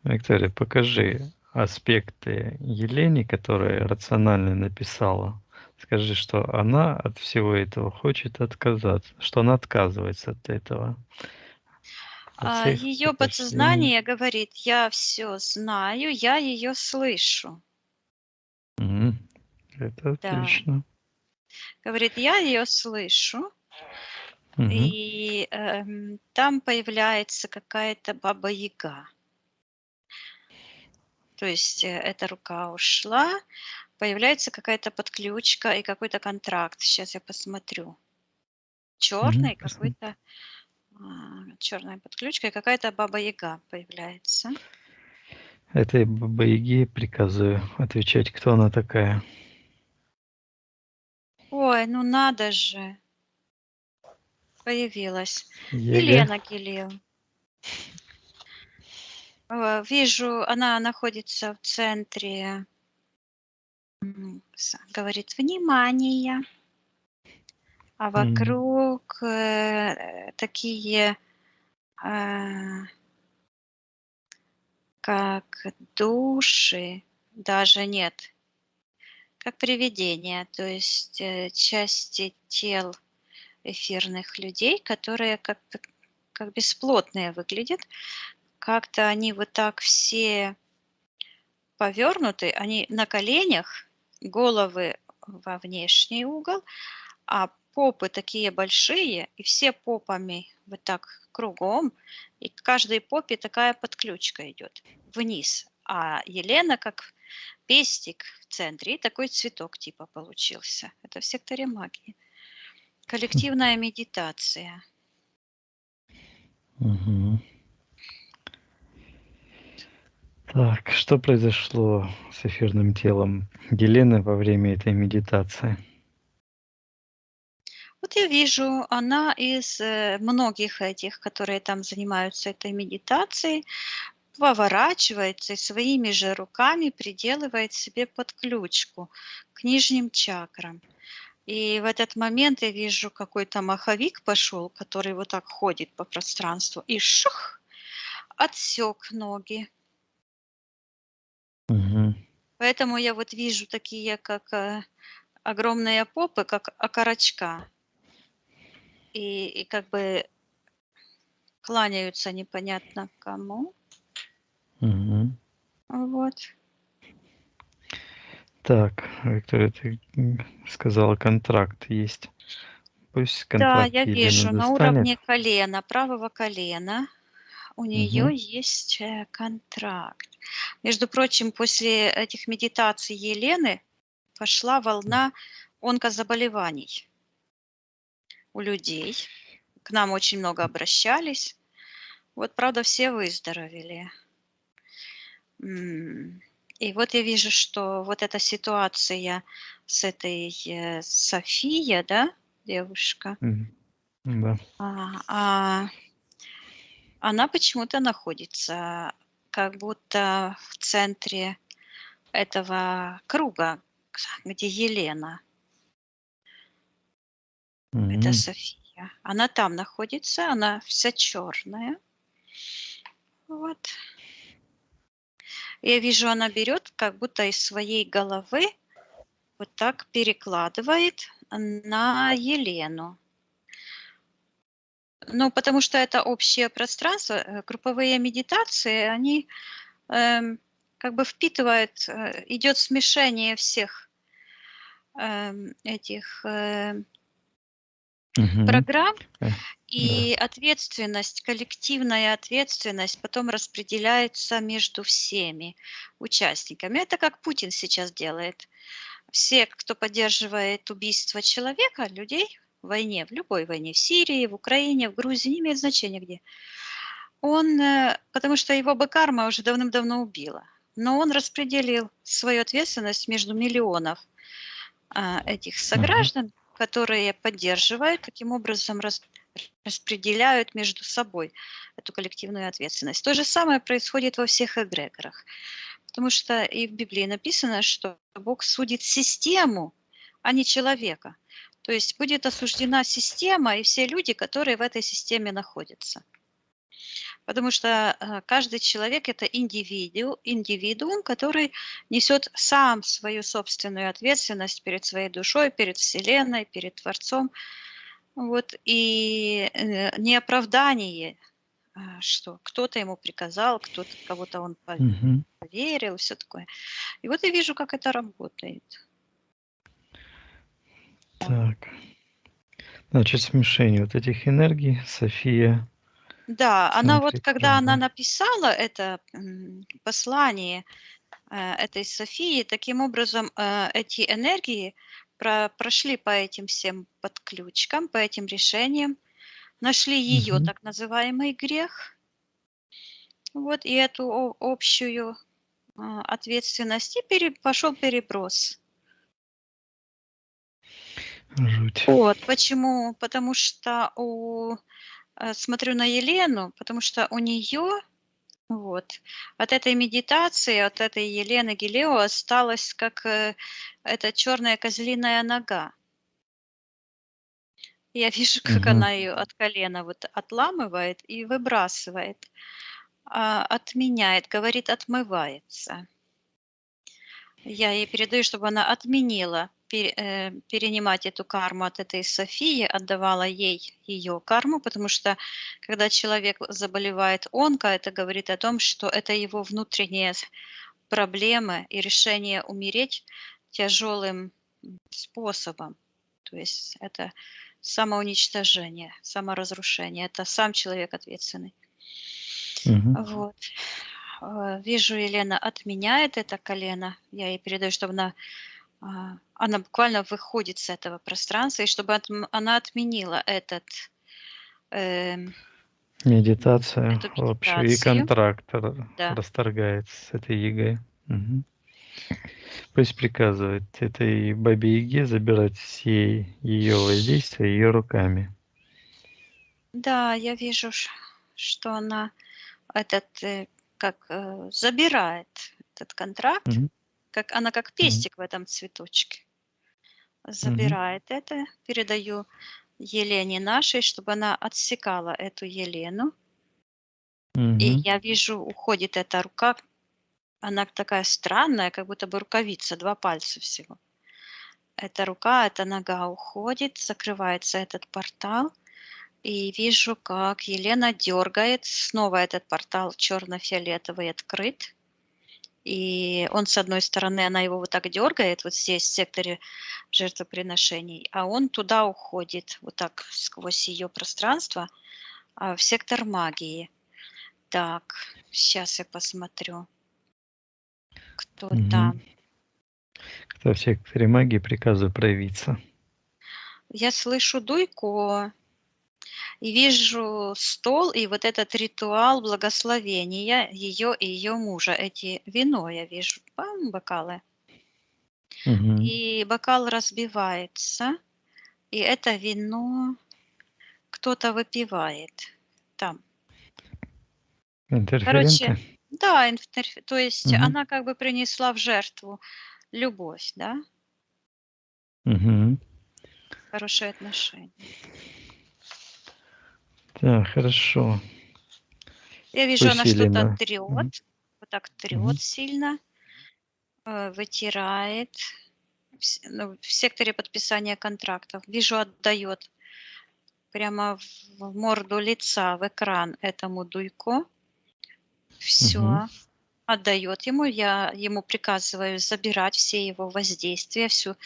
Виктория, покажи аспекты Елене, которая рационально написала. Скажи, что она от всего этого хочет отказаться, что она отказывается от этого, от всех Ее предпочтений. подсознание говорит: "Я все знаю, я ее слышу". Мгм. Это Да, отлично. говорит: "Я ее слышу". Мгм. И, там появляется какая-то баба-яга. То есть, эта рука ушла, появляется какая-то подключка и какой-то контракт. Сейчас я посмотрю. Мгм. Черный какой-то, черная подключка и какая-то баба-яга появляется. Этой бабе-яге приказываю отвечать, кто она такая. Ой, ну надо же, появилась. Яга? Елена Гилев. Вижу, она находится в центре, говорит: "Внимание!" А Мгм. вокруг, такие, э, как души, даже нет, как привидения, то есть, части тел эфирных людей, которые как бесплотные выглядят. Как-то они вот так все повернуты, они на коленях, головы во внешний угол, а попы такие большие, и все попами вот так кругом, и к каждой попе такая подключка идет вниз. А Елена как пестик в центре, и такой цветок типа получился. Это в секторе магии. Коллективная медитация. Мгм. Так, что произошло с эфирным телом Елены во время этой медитации? Вот я вижу, она из многих этих, которые там занимаются этой медитацией, поворачивается и своими же руками приделывает себе подключку к нижним чакрам. И в этот момент я вижу, какой-то маховик пошел, который вот так ходит по пространству, и шух, отсек ноги. Мгм. Поэтому я вот вижу такие, как огромные попы, как окорочка, и как бы кланяются непонятно кому. Мгм. Вот. Так, Виктория, ты сказала, контракт есть. Пусть Да, контракт я Елена вижу, на достанет. уровне колена, правого колена у нее Мгм. есть контракт. Между прочим, после этих медитаций Елены пошла волна онкозаболеваний у людей. К нам очень много обращались. Вот, правда, все выздоровели. И вот я вижу, что вот эта ситуация с этой София, да, девушка, Да. а она почему-то находится как будто в центре этого круга, где Елена. Это Мгм. София. Она там находится, она вся черная. Вот. Я вижу, она берет, как будто из своей головы вот так перекладывает на Елену. Ну, потому что это общее пространство, групповые медитации, они как бы впитывают, идет смешение всех этих Мгм. программ, Да. и ответственность, коллективная ответственность потом распределяется между всеми участниками. Это как Путин сейчас делает. Все, кто поддерживает убийство человека, людей в войне, в любой войне, в Сирии, в Украине, в Грузии, не имеет значения где, он, потому что его бы карма уже давным-давно убила, но он распределил свою ответственность между миллионов этих Ага. сограждан, которые поддерживают, таким образом распределяют между собой эту коллективную ответственность. То же самое происходит во всех эгрегорах, потому что и в Библии написано, что Бог судит систему, а не человека. То есть будет осуждена система и все люди, которые в этой системе находятся. Потому что каждый человек – это индивидуум, который несет сам свою собственную ответственность перед своей душой, перед Вселенной, перед Творцом. Вот, и не оправдание, что кто-то ему приказал, кто-то, кого-то он Мгм. поверил, все такое. И вот я вижу, как это работает. Так. Значит, смешение вот этих энергий, София Да, в она вот, центре когда она круга. написала это послание этой Софии, таким образом эти энергии прошли по этим всем подключкам, по этим решениям, нашли ее Мгм. так называемый грех, вот, и эту общую ответственность, и пошел переброс. Жуть. Вот, почему? Потому что смотрю на Елену, потому что у нее вот от этой медитации, от этой Елены Гилео осталась как эта черная козлиная нога. Я вижу, как Мгм. она ее от колена вот отламывает и выбрасывает, отменяет, говорит, отмывается. Я ей передаю, чтобы она отменила перенимать эту карму от этой Софии, отдавала ей ее карму, потому что когда человек заболевает онко, это говорит о том, что это его внутренние проблемы и решение умереть тяжелым способом. То есть это самоуничтожение, саморазрушение. Это сам человек ответственный. Мгм. Вот. Вижу, Елена отменяет это колено. Я ей передаю, чтобы она буквально выходит с этого пространства, и чтобы она отменила эм, Медитация эту общую и медитацию. контракт Да. расторгается с этой егой. Мгм. Пусть приказывает этой бабе Яге забирать все ее воздействия ее руками. Да, я вижу, что она забирает этот контракт, Мгм. она как Мгм. пестик в этом цветочке. Мгм. Забирает это, передаю Елене нашей, чтобы она отсекала эту Елену. И Мгм. я вижу, уходит эта рука, она такая странная, как будто бы рукавица, 2 пальца всего. Эта рука, эта нога уходит, закрывается этот портал, и вижу, как Елена дергает. Снова этот портал черно-фиолетовый открыт. И он, с одной стороны, она его вот так дергает, вот здесь, в секторе жертвоприношений, а он туда уходит, вот так сквозь ее пространство, в сектор магии. Так, сейчас я посмотрю, кто Мгм. там. Кто в секторе магии приказываю проявиться. Я слышу Дуйко и вижу стол, и вот этот ритуал благословения ее и ее мужа. Эти вино я вижу, бокалы. Мгм. И бокал разбивается, и это вино кто-то выпивает там. Короче, Интерференты. да, то есть Мгм. она как бы принесла в жертву любовь, да, Мгм. хорошие отношения. Так, хорошо. Я вижу, Пусть она что-то Елена. трет, Мгм. вот так трет Мгм. сильно, вытирает. В секторе подписания контрактов. Вижу, отдает прямо в морду лица, в экран этому Дуйко. Мгм. Все. отдает ему, я ему приказываю забирать все его воздействия, всю,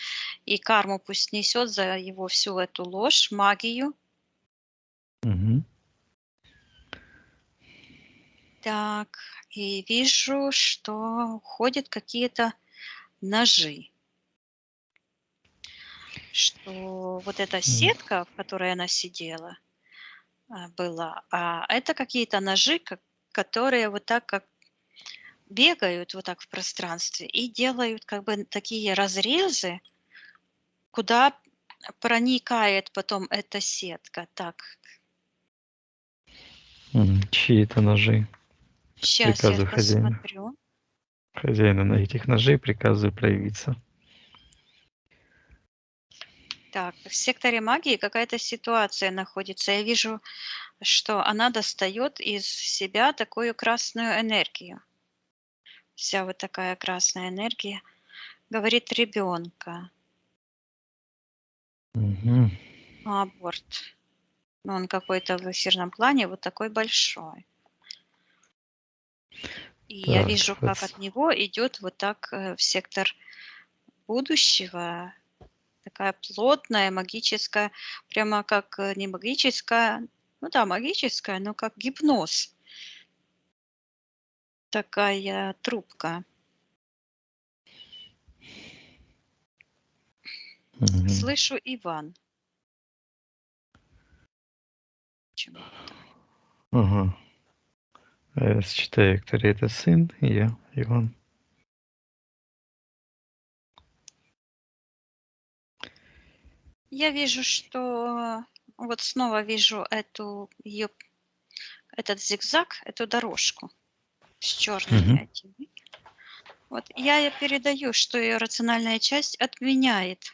и карму пусть несет за его всю эту ложь, магию. Мгм. Так, и вижу, что уходят какие-то ножи. Что вот эта сетка, в которой она сидела, была, а это какие-то ножи, которые вот так как бегают вот так в пространстве и делают как бы такие разрезы, куда проникает потом эта сетка. Так, Чьи это ножи? сейчас я Приказываю хозяину. посмотрю. Хозяину на этих ножей приказываю проявиться. Так, в секторе магии какая-то ситуация находится. Я вижу, что она достает из себя такую красную энергию. Вся вот такая красная энергия говорит ребенка. Мгм. Аборт. Но он какой-то в эфирном плане вот такой большой. И я Так, вижу, как от него идет вот так в сектор будущего такая плотная, магическая, прямо как не магическая, ну да, магическая, но как гипноз. Такая трубка. Мгм. Слышу Иван. Почему-то. Ага. Я считаю, кто это сын, и я, Иван. Я вижу, что вот снова вижу этот зигзаг, эту дорожку с черными Мгм. этими. Вот я передаю, что ее рациональная часть отменяет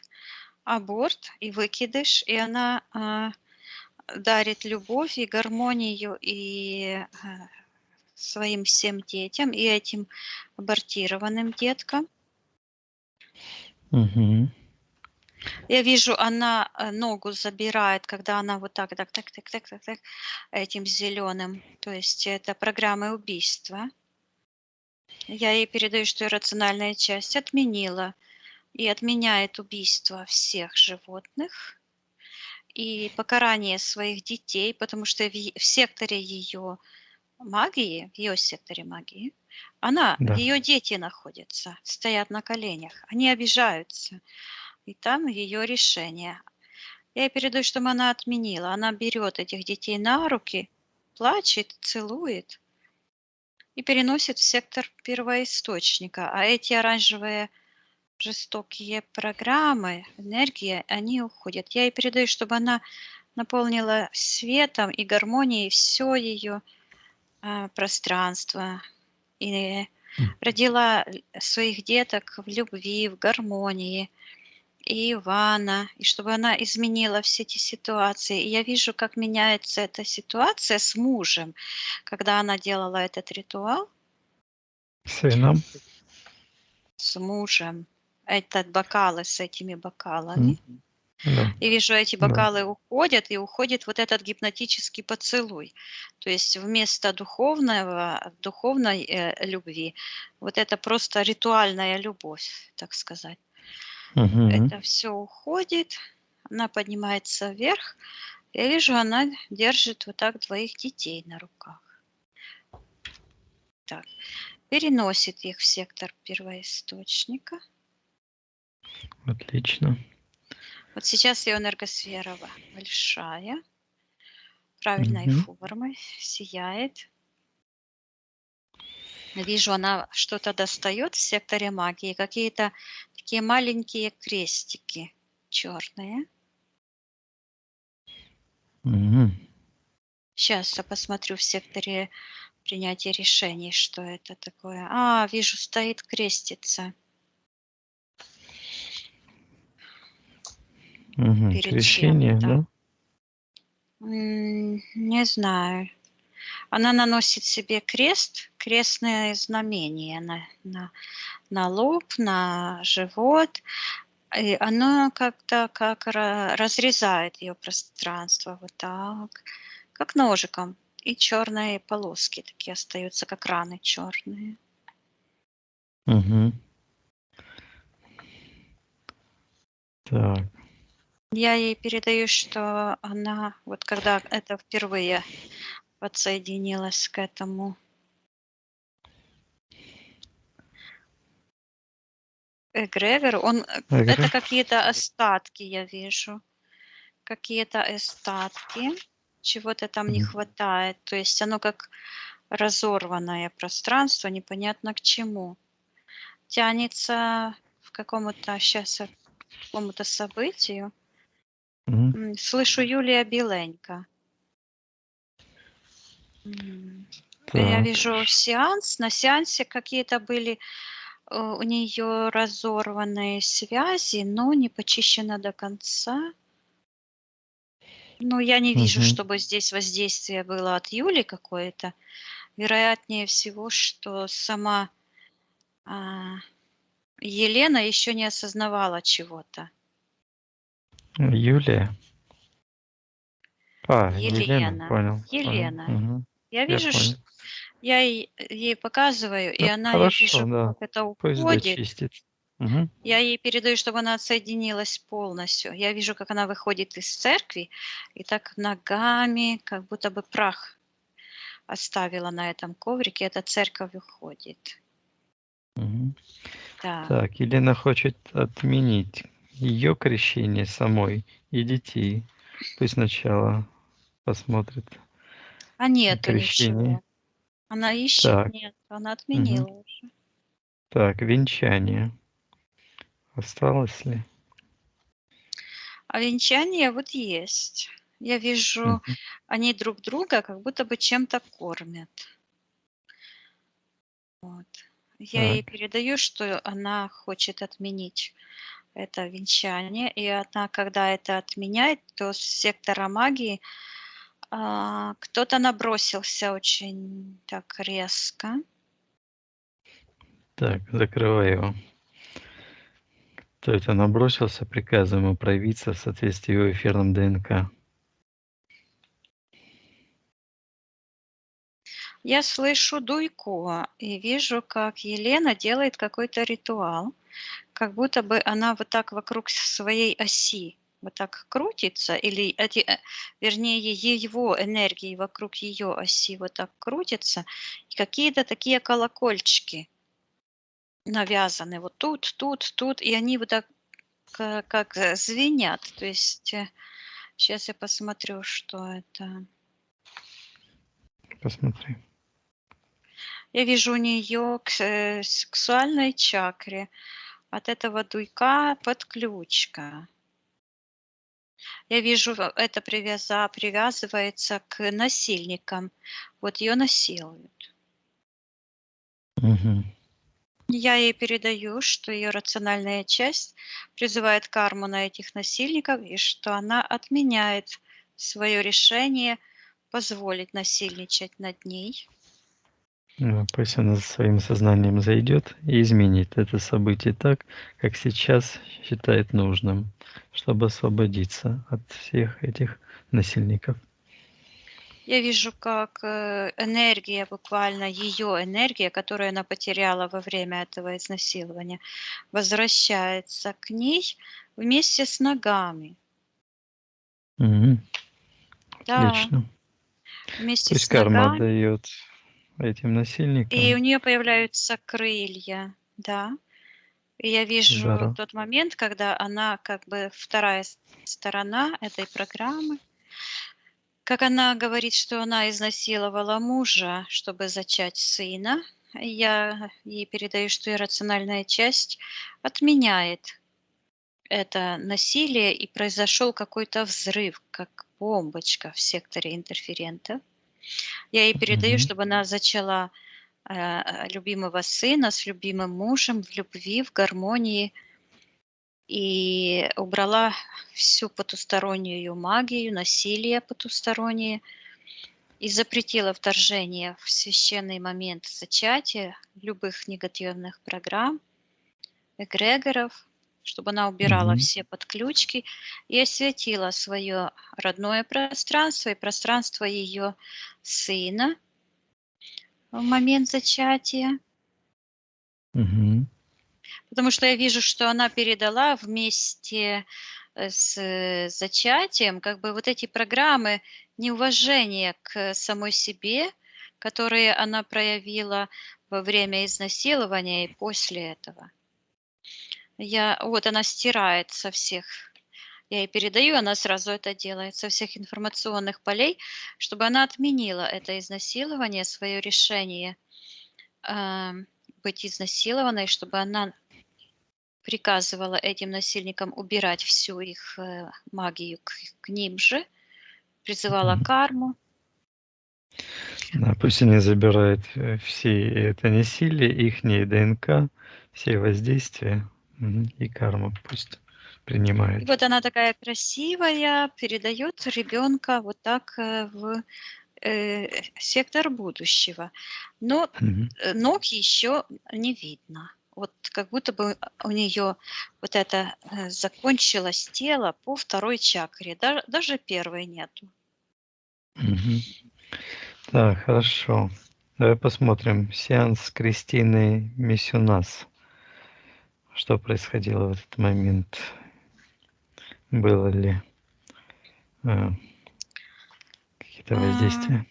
аборт и выкидыш, и она дарит любовь и гармонию и своим всем детям, и этим абортированным деткам. Мгм. Я вижу, она ногу забирает, когда она вот так этим зеленым. То есть это программы убийства. Я ей передаю, что рациональная часть отменила и отменяет убийство всех животных и покарание своих детей, потому что в секторе ее магии, в ее секторе магии, Да. ее дети находятся, стоят на коленях, они обижаются, и там ее решение. Я ей передаю, чтобы она отменила. Она берет этих детей на руки, плачет, целует и переносит в сектор первоисточника. А эти оранжевые жестокие программы, энергии, они уходят. Я ей передаю, чтобы она наполнила светом и гармонией все ее пространство и родила своих деток в любви, в гармонии, и Ивана, и чтобы она изменила все эти ситуации. И я вижу, как меняется эта ситуация с мужем, когда она делала этот ритуал Сыном. с мужем, этот бокалы с этими бокалами. Да. И вижу, эти Да. бокалы уходят, и уходит вот этот гипнотический поцелуй. То есть вместо духовной любви, вот это просто ритуальная любовь, так сказать. Мгм. Это все уходит, она поднимается вверх. Я вижу, она держит вот так двоих детей на руках. Так, переносит их в сектор первоисточника. Отлично. Вот сейчас ее энергосфера большая, правильной Мгм. формы, сияет. Вижу, она что-то достает в секторе магии, какие-то такие маленькие крестики черные. Мгм. Сейчас я посмотрю в секторе принятия решений, что это такое. Вижу, стоит крестица Мгм. перед Крещение, чем-то. да? Не знаю. Она наносит себе крест, крестное знамение на лоб, на живот, и оно как-то разрезает ее пространство вот так, как ножиком. И черные полоски такие остаются, как раны черные. Угу. Так. Я ей передаю, что она, вот когда это впервые подсоединилась к этому эгрегору, это какие-то остатки, я вижу, какие-то остатки, чего-то там не хватает, то есть оно как разорванное пространство, непонятно к чему, тянется в какому-то сейчас какому-то событию. Мгм. Слышу Юлия Беленько. Я Так. вижу сеанс. На сеансе какие-то были у нее разорванные связи, но не почищено до конца. Ну, я не вижу, Мгм. чтобы здесь воздействие было от Юли какое-то. Вероятнее всего, что сама Елена еще не осознавала чего-то. Юлия. Елена, Елена. понял. Елена. Мгм. Я Я вижу, понял. я ей показываю, и Ну, она, я хорошо, вижу, да. как это Пусть уходит. дочистит. Мгм. Я ей передаю, чтобы она отсоединилась полностью. Я вижу, как она выходит из церкви и так ногами, как будто бы прах оставила на этом коврике. Эта церковь уходит. Мгм. Да. Так, Елена хочет отменить ее крещение самой и детей. Пусть сначала посмотрит А нету крещение. ничего. Она ищет, Так. нет, она Мгм. отменила уже. Так, венчание. Осталось ли? А венчание вот есть. Я вижу, Мгм. они друг друга как будто бы чем-то кормят. Вот. Я ей Так. передаю, что она хочет отменить это венчание, и она, когда это отменяет, то с сектора магии кто-то набросился очень так резко. Так, закрывай его. То это набросился, приказываем ему проявиться в соответствии его эфирным ДНК. Я слышу Дуйко и вижу, как Елена делает какой-то ритуал, как будто бы она вот так вокруг своей оси вот так крутится, или вернее, его энергии вокруг ее оси вот так крутятся, и какие-то такие колокольчики навязаны вот тут, и они вот так как звенят. То есть сейчас я посмотрю, что это. Посмотри. Я вижу у нее к сексуальной чакре от этого дуйка подключка. Я вижу, это привязывается к насильникам. Вот ее насилуют. Мгм. Я ей передаю, что ее рациональная часть призывает карму на этих насильников, и что она отменяет свое решение позволить насильничать над ней. Пусть она своим сознанием зайдет и изменит это событие так, как сейчас считает нужным, чтобы освободиться от всех этих насильников. Я вижу, как энергия, буквально ее энергия, которую она потеряла во время этого изнасилования, возвращается к ней вместе с ногами. Мгм. Да, Отлично. вместе Пусть с карма ногами. отдает этим И у насильникам. нее появляются крылья, да. И я вижу Здорово. тот момент, когда она как бы вторая сторона этой программы, как она говорит, что она изнасиловала мужа, чтобы зачать сына. Я ей передаю, что ее рациональная часть отменяет это насилие, и произошел какой-то взрыв, как бомбочка в секторе интерферента. Я ей передаю, Мгм. чтобы она зачала любимого сына с любимым мужем в любви, в гармонии, и убрала всю потустороннюю магию, насилие потустороннее, и запретила вторжение в священный момент зачатия любых негативных программ, эгрегоров, чтобы она убирала Мгм. все подключки и осветила свое родное пространство и пространство ее сына в момент зачатия. Мгм. Потому что я вижу, что она передала вместе с зачатием как бы вот эти программы неуважения к самой себе, которые она проявила во время изнасилования и после этого. Вот она стирает со всех, я ей передаю, она сразу это делает, со всех информационных полей, чтобы она отменила это изнасилование, свое решение быть изнасилованной, чтобы она приказывала этим насильникам убирать всю их магию к ним же, призывала карму. Да, пусть они забирают все это насилие, их ДНК, все воздействия и карму пусть И принимают. вот она такая красивая, передает ребенка вот так в сектор будущего. Но ног еще не видно. Вот как будто бы у нее вот это закончилось тело по второй чакре, даже первой нету. Так, хорошо. Давай посмотрим сеанс с Кристиной Мисюнас. Что происходило в этот момент? Было ли какие-то воздействия?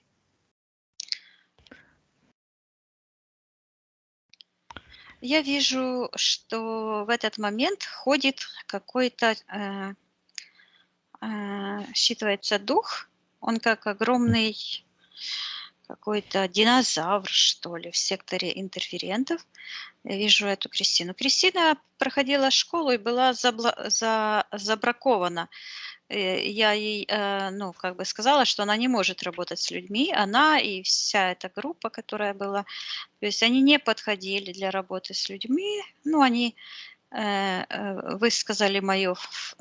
Я вижу, что в этот момент ходит какой-то, считывается дух, он как огромный какой-то динозавр, что ли, в секторе интерферентов. Я вижу эту Кристину. Кристина проходила школу и была забракована. Я ей, ну, как бы сказала, что она не может работать с людьми. Она и вся эта группа, которая была, то есть они не подходили для работы с людьми. Ну, они высказали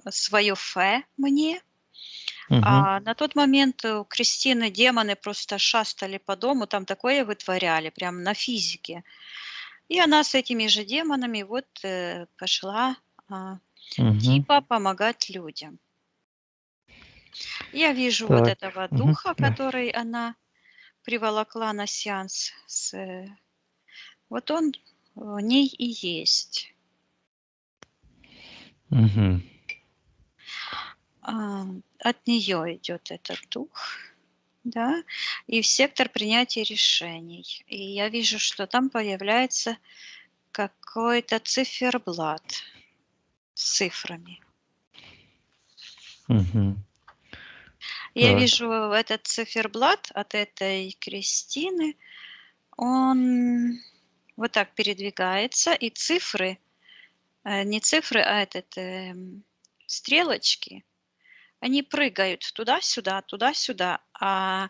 свое фе мне. А на тот момент у Кристины демоны просто шастали по дому, там такое вытворяли, прям на физике. И она с этими же демонами вот пошла типа помогать людям. Я вижу вот Так. этого духа, Да. который она приволокла на сеанс. Вот он в ней и есть. От нее идет этот дух, да, и в сектор принятия решений. И я вижу, что там появляется какой-то циферблат с цифрами. Я вижу этот циферблат от этой Кристины, он вот так передвигается, и цифры, не цифры, а стрелочки, они прыгают туда-сюда, а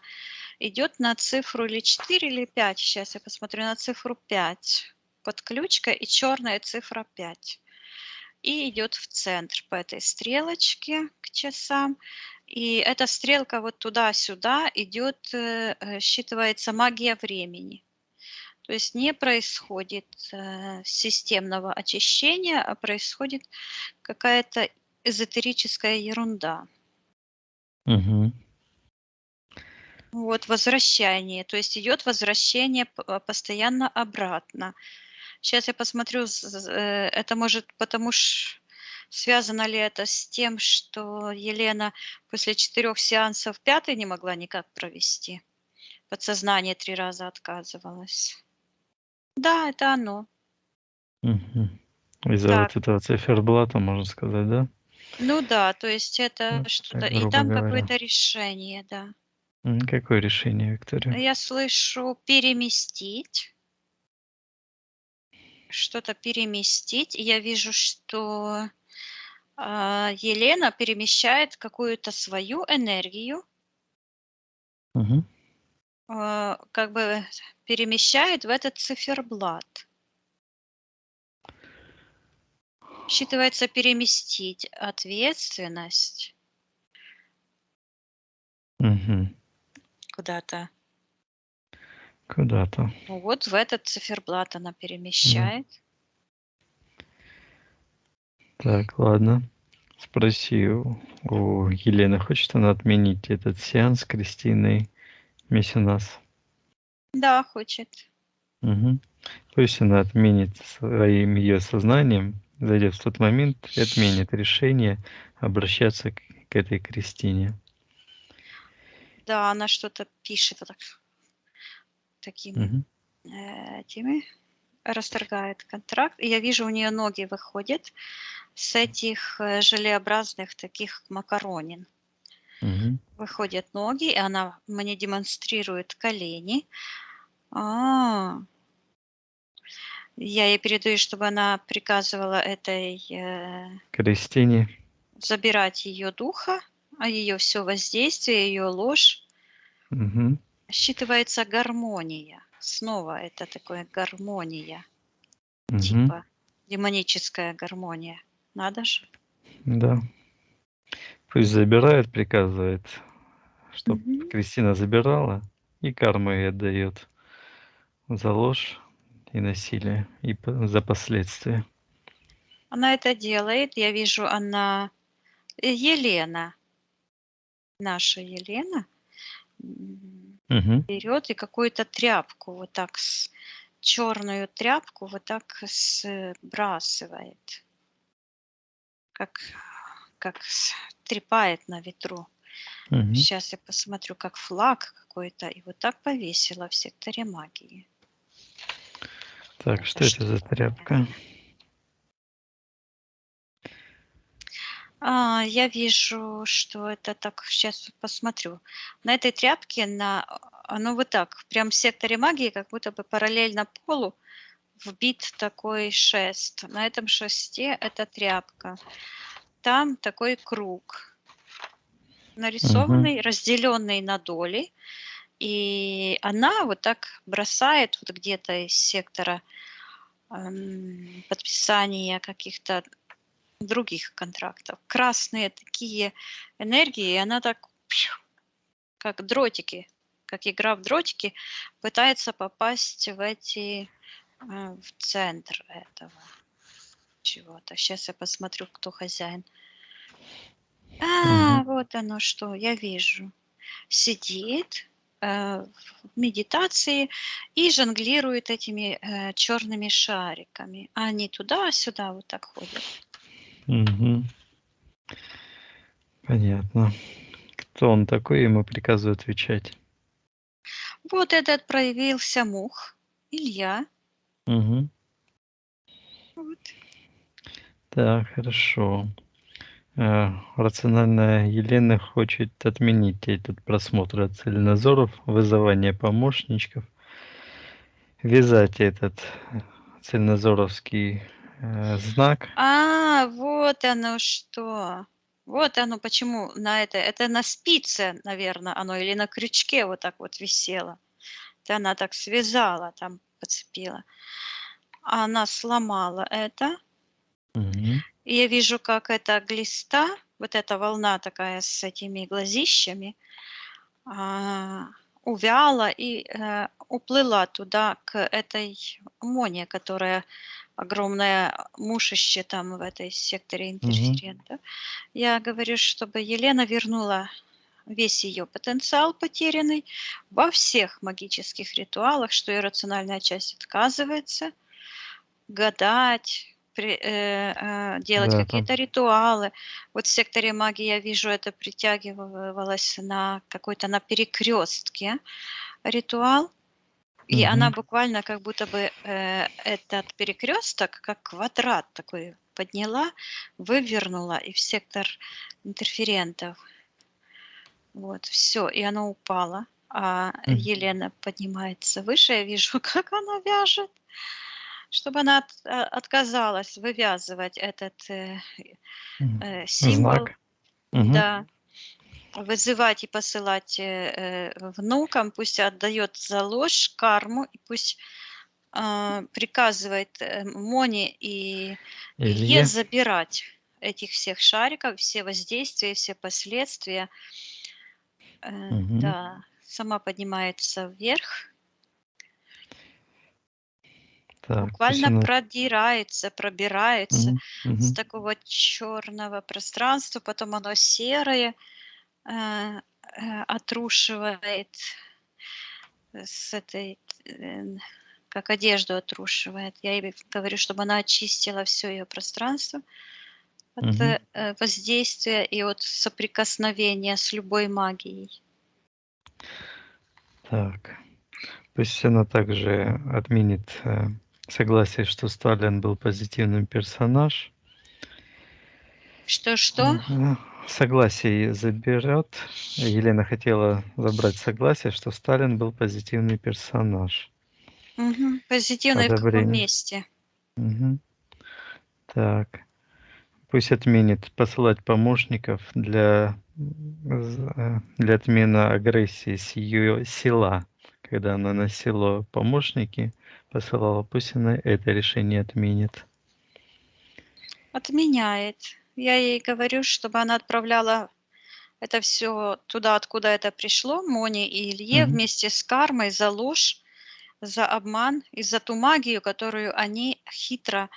идет на цифру или 4, или 5. Сейчас я посмотрю на цифру 5. Подключка и черная цифра 5. И идет в центр по этой стрелочке к часам. И эта стрелка вот туда-сюда идет, считывается магия времени. То есть не происходит системного очищения, а происходит какая-то эзотерическая ерунда. Вот возвращение, то есть идет возвращение постоянно обратно. Сейчас я посмотрю, это может, связано ли это с тем, что Елена после 4 сеансов 5 не могла никак провести. Подсознание 3 раза отказывалось. Да, это оно. Из-за вот этого циферблата, можно сказать, да? Ну да, то есть это Вот что-то, так, и грубо там говоря. какое-то решение, да. Какое решение, Виктория? Я слышу переместить, что-то переместить. И я вижу, что Елена перемещает какую-то свою энергию, как бы перемещает в этот циферблат. Считывается переместить ответственность куда-то. Куда-то. Вот в этот циферблат она перемещает. Так, ладно. Спроси у Елены, хочет она отменить этот сеанс с Кристиной Мисюнас? Да, хочет. Мгм. Пусть она отменит своим ее сознанием, зайдет в тот момент и отменит решение обращаться к этой Кристине. Да, она что-то пишет вот так, такими Мгм. этими, расторгает контракт. И я вижу, у нее ноги выходят с этих желеобразных таких макаронин. Мгм. Выходят ноги, и она мне демонстрирует колени. А, я ей передаю, чтобы она приказывала этой Кристине. забирать ее духа, а ее все воздействие, ее ложь Мгм. считывается гармония. Снова это такое гармония, Мгм. типа демоническая гармония. Надо же. Да. Пусть забирает, приказывает, чтоб Мгм. Кристина забирала, и карму ей отдает за ложь и насилие, и за последствия. Она это делает. Я вижу, она Елена, наша Елена, Мгм. берет и какую-то тряпку вот так черную тряпку вот так сбрасывает, как, трепает на ветру. Мгм. Сейчас я посмотрю, как флаг какой-то, и вот так повесила в секторе магии. Так, что это за тряпка? Я вижу, что это так, сейчас посмотрю. На этой тряпке, оно вот так, прям в секторе магии, как будто бы параллельно полу вбит такой шест. На этом шесте эта тряпка. Там такой круг Мгм. нарисованный, разделенный на доли. И она вот так бросает вот где-то из сектора подписания каких-то других контрактов. Красные такие энергии, и она так, как дротики, как игра в дротики, пытается попасть в в центр этого чего-то. Сейчас я посмотрю, кто хозяин. Мгм. Вот оно что, я вижу. Сидит в медитации и жонглирует этими черными шариками. А они туда-сюда вот так ходят. Мгм. Понятно. Кто он такой, ему приказывают отвечать. Вот этот проявился мух, Илья. Мгм. Вот. Так, хорошо. Рациональная Елена хочет отменить этот просмотр целеназоров, вызывание помощничков, вязать этот цельнозоровский знак. Вот оно что. Вот оно почему это на спице, наверное, оно или на крючке вот так вот висело. Это она так связала, там подцепила. А она сломала это. Мгм. И я вижу, как эта глиста, вот эта волна такая с этими глазищами, а, увяла и уплыла туда, к этой Моне, которая огромное мушище там в этой секторе Мгм. интерферента. Я говорю, чтобы Елена вернула весь ее потенциал потерянный во всех магических ритуалах, что иррациональная часть отказывается гадать, делать Да, там. какие-то ритуалы. Вот в секторе магии я вижу, это притягивалось на какой-то на перекрестке ритуал. И она Мгм. буквально как будто бы этот перекресток, как квадрат такой подняла, вывернула и в сектор интерферентов. Вот, все, и оно упало. А М. Елена поднимается выше, я вижу, как она вяжет, чтобы она отказалась вывязывать этот М. символ, Знак. Мгм. да, вызывать и посылать внукам, пусть отдает за ложь карму, и пусть приказывает Моне и Илье Илье. забирать этих всех шариков, все воздействия, все последствия. Мгм. Да, сама поднимается вверх, Так, пусть буквально она... продирается, пробирается Мгм. с Мгм. такого черного пространства, потом оно серое, отрушивает с этой как одежду отрушивает. Я ей говорю, чтобы она очистила все ее пространство от Мгм. воздействия и от соприкосновения с любой магией. Так. Пусть она также отменит согласие, что Сталин был позитивным персонаж. Что-что? Согласие заберет. Елена хотела забрать согласие, что Сталин был позитивный персонаж. Мгм. Позитивный в каком Одобрение. месте? Мгм. Так. Пусть отменит посылать помощников для отмены агрессии с ее села. Когда она на село помощники посылала, пусть она это решение отменит. Отменяет. Я ей говорю, чтобы она отправляла это все туда, откуда это пришло, Моне и Илье, Мгм. вместе с кармой за ложь, за обман и за ту магию, которую они хитро,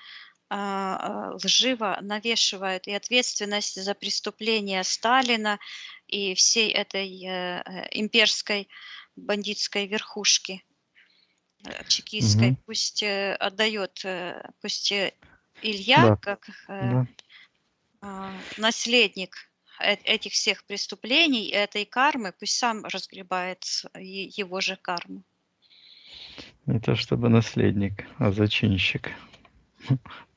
лживо навешивают, и ответственность за преступления Сталина и всей этой имперской бандитской верхушки чекистской. Мгм. Пусть отдает, пусть Илья, Да, как да. наследник этих всех преступлений, этой кармы, пусть сам разгребает его же карму. Не то чтобы наследник, а зачинщик.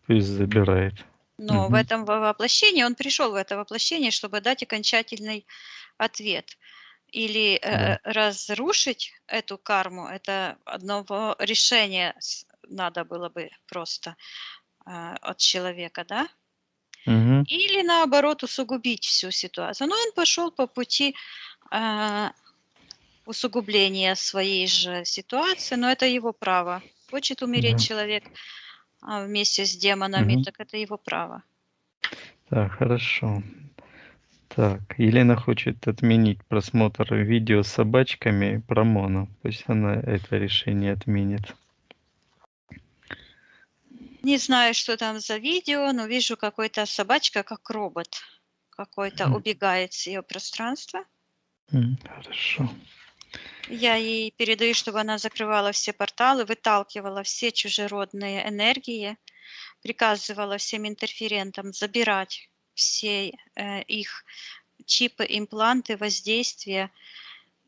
Пусть забирает. Но в Мгм. этом воплощении, он пришел в это воплощение, чтобы дать окончательный ответ. Или Да. разрушить эту карму, это одного решения надо было бы просто от человека, да? Мгм. Или наоборот усугубить всю ситуацию. Но он пошел по пути а, усугубления своей же ситуации, но это его право. Хочет умереть Да. человек вместе с демонами, Мгм. так это его право. Так, хорошо. Так, Елена хочет отменить просмотр видео с собачками про Моно. Пусть она это решение отменит. Не знаю, что там за видео, но вижу какой-то собачка, как робот какой-то, убегает с ее пространства. Хорошо. Я ей передаю, чтобы она закрывала все порталы, выталкивала все чужеродные энергии, приказывала всем интерферентам забирать все их чипы, импланты, воздействия,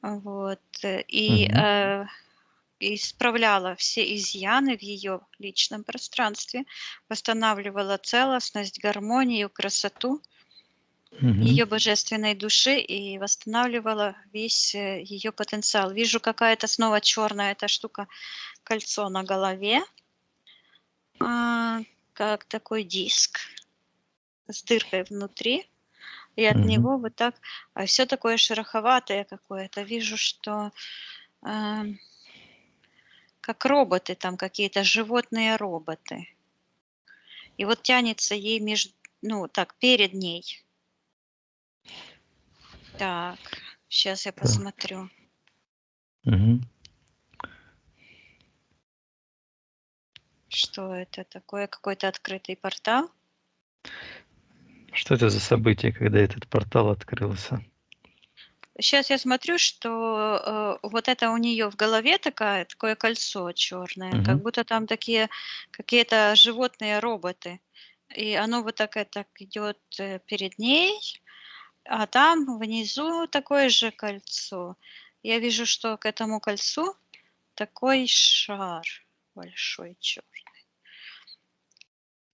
вот, Мгм. и исправляла все изъяны в ее личном пространстве, восстанавливала целостность, гармонию, красоту Мгм. ее божественной души и восстанавливала весь ее потенциал. Вижу, какая-то снова черная эта штука, кольцо на голове, как такой диск с дыркой внутри. И от Мгм. него вот так все такое шероховатое какое-то. Вижу, что как роботы там какие-то, животные роботы. И вот тянется ей между, ну, так, перед ней. Так, сейчас я Так. посмотрю. Мгм. Что это такое? Какой-то открытый портал? Что это за событие, когда этот портал открылся? Сейчас я смотрю, что вот это у нее в голове такое кольцо черное, как Мгм. будто там такие какие-то животные роботы. И оно вот так идет перед ней, а там внизу такое же кольцо. Я вижу, что к этому кольцу такой шар большой черный.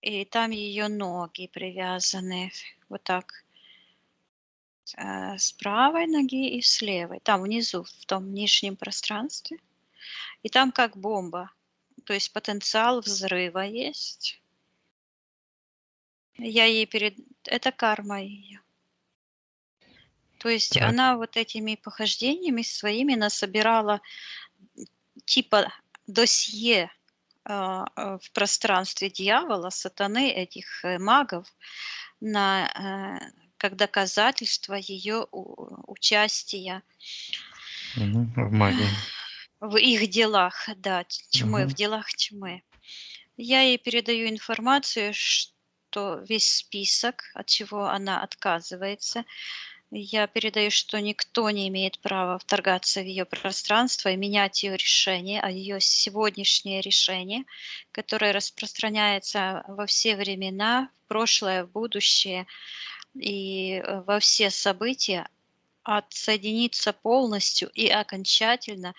И там ее ноги привязаны вот так с правой ноги и с левой. Там внизу, в том нижнем пространстве. И там как бомба. То есть потенциал взрыва есть. Я ей Это карма ее. То есть Так. она вот этими похождениями своими насобирала типа досье в пространстве дьявола, сатаны, этих магов, как доказательство ее участия Мгм. В магии. в их делах, да, тьмы, в Ага. делах тьмы. Я ей передаю информацию, что весь список, от чего она отказывается, Я передаю, что никто не имеет права вторгаться в ее пространство и менять ее решение, а ее сегодняшнее решение, которое распространяется во все времена, в прошлое, в будущее и во все события, отсоединиться полностью и окончательно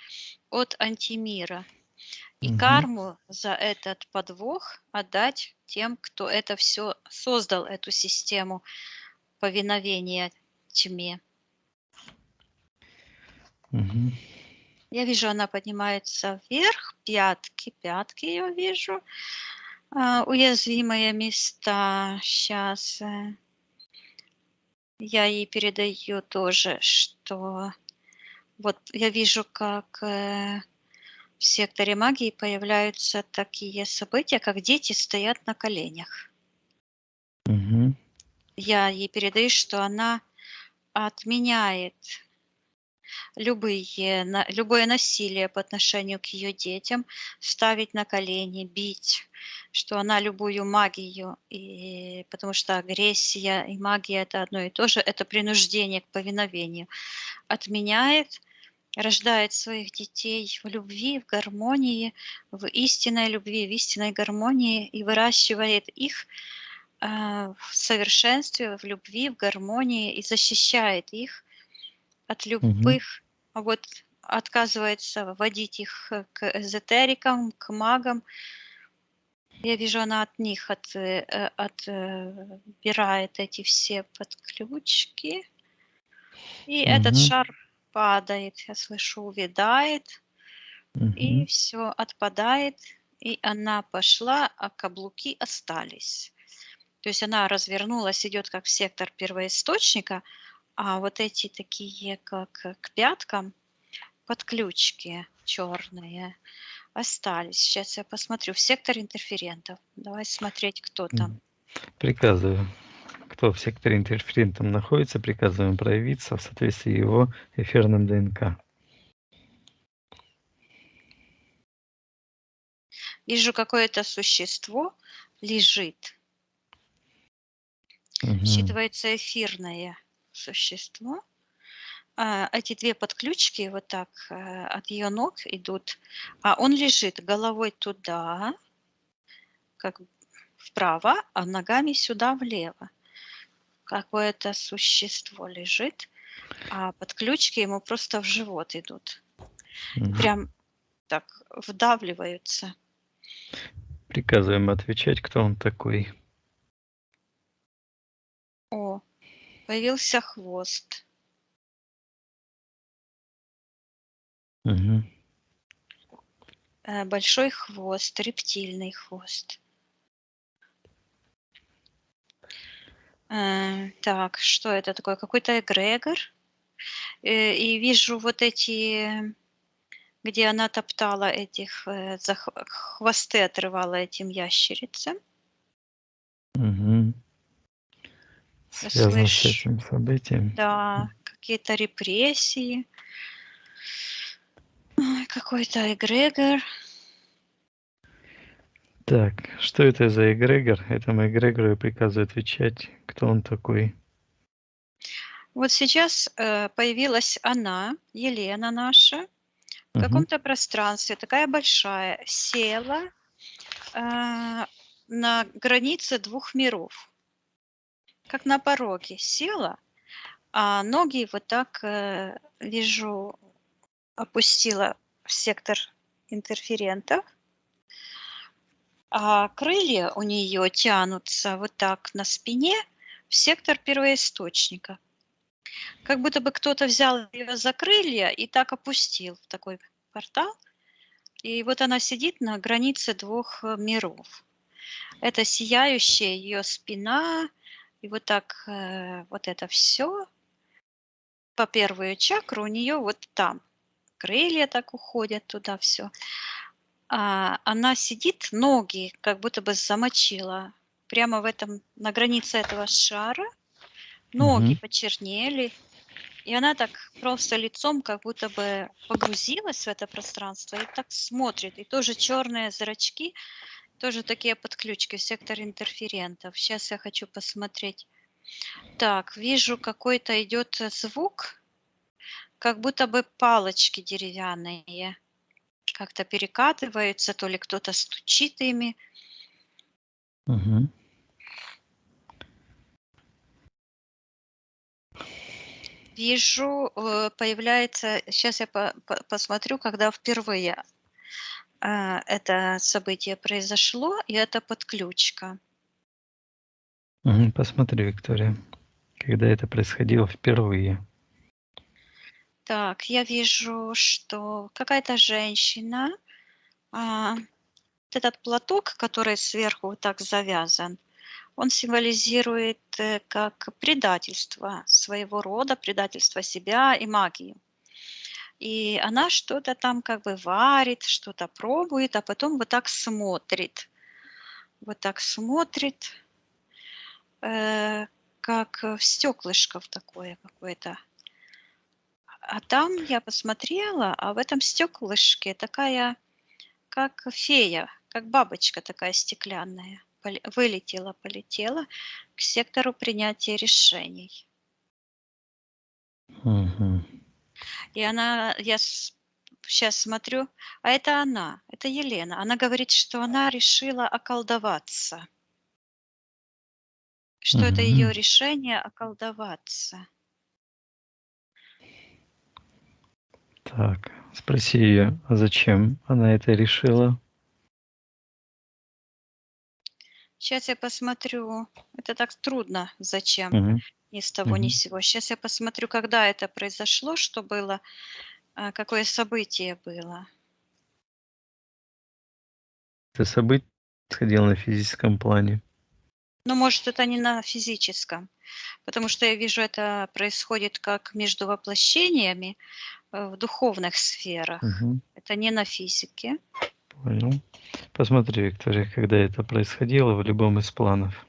от антимира. И Мгм. карму за этот подвох отдать тем, кто это все создал, эту систему повиновения тьме. Мгм. Я вижу, она поднимается вверх, пятки ее вижу. Уязвимые места. Сейчас я ей передаю тоже, что вот я вижу, как в секторе магии появляются такие события, как дети стоят на коленях. Мгм. Я ей передаю, что она отменяет любое насилие по отношению к ее детям, ставить на колени, бить, что она любую магию, и, потому что агрессия и магия – это одно и то же, это принуждение к повиновению, отменяет, рождает своих детей в любви, в гармонии, в истинной любви, в истинной гармонии и выращивает их в совершенстве, в любви, в гармонии и защищает их от Мгм. любых, вот отказывается вводить их к эзотерикам, к магам. Я вижу, она от них отбирает эти все подключки. И этот Мгм. шар падает, я слышу, увядает, и Мгм. все отпадает, и она пошла, а каблуки остались. То есть она развернулась, идет как в сектор первоисточника, а вот эти такие, как к пяткам, подключки черные остались. Сейчас я посмотрю. В сектор интерферентов. Давай смотреть, кто там. Приказываю. Кто в секторе интерферентом находится, приказываем проявиться в соответствии его эфирным ДНК. Вижу, какое-то существо лежит. Мгм. Считывается эфирное существо. Эти две подключки вот так от ее ног идут, а он лежит головой туда, как вправо, а ногами сюда влево. Какое-то существо лежит, а подключки ему просто в живот идут. Мгм. Прям так вдавливаются. Приказываем отвечать, кто он такой. О, появился хвост. Мгм. Большой хвост, рептильный хвост. Так, что это такое? Какой-то эгрегор. И вижу вот эти, где она топтала этих, хвосты отрывала этим ящерицам. Мгм. Я Связано с слышу, этим событием. да, какие-то репрессии. Ой, какой-то эгрегор. Так, что это за эгрегор? Этому эгрегору я приказываю отвечать, кто он такой. Вот сейчас, появилась она, Елена наша, в Мгм. каком-то пространстве, такая большая, села, на границе двух миров, как на пороге села, а ноги вот так, вижу, опустила в сектор интерферентов, а крылья у нее тянутся вот так на спине в сектор первоисточника. Как будто бы кто-то взял ее за крылья и так опустил в такой портал. И вот она сидит на границе двух миров. Это сияющая ее спина, и вот так вот это все по первую чакру у нее вот там. Крылья так уходят туда все. А она сидит, ноги как будто бы замочила прямо в этом, на границе этого шара. Ноги Мгм. почернели, и она так просто лицом как будто бы погрузилась в это пространство и так смотрит. И тоже черные зрачки, тоже такие подключки в сектор интерферентов. Сейчас я хочу посмотреть. Так, вижу, какой-то идет звук, как будто бы палочки деревянные как-то перекатываются, то ли кто-то стучит ими. Мгм. Вижу, появляется, сейчас я посмотрю, когда впервые это событие произошло, и это подключка. Мгм. Посмотри, Виктория, когда это происходило впервые. Так, я вижу, что какая-то женщина, вот этот платок, который сверху вот так завязан, он символизирует как предательство своего рода, предательство себя и магию. И она что-то там как бы варит, что-то пробует, а потом вот так смотрит. Вот так смотрит, как в стеклышко в такое какое-то. А там я посмотрела, а в этом стеклышке такая, как фея, как бабочка такая стеклянная. Вылетела, полетела к сектору принятия решений. Мгм. И она, я сейчас смотрю, а это она, это Елена. Она говорит, что она решила околдоваться, что это ее Мгм. решение околдоваться. Так, спроси ее, а зачем она это решила? Сейчас я посмотрю. Это так трудно. Зачем? Мгм. Ни с того, ни с Мгм. сего. Сейчас я посмотрю, когда это произошло, что было, какое событие было. Это событие происходило на физическом плане. Ну, может, это не на физическом, потому что я вижу, это происходит как между воплощениями в духовных сферах. Мгм. Это не на физике. Понял. Посмотри, Виктория, когда это происходило в любом из планов.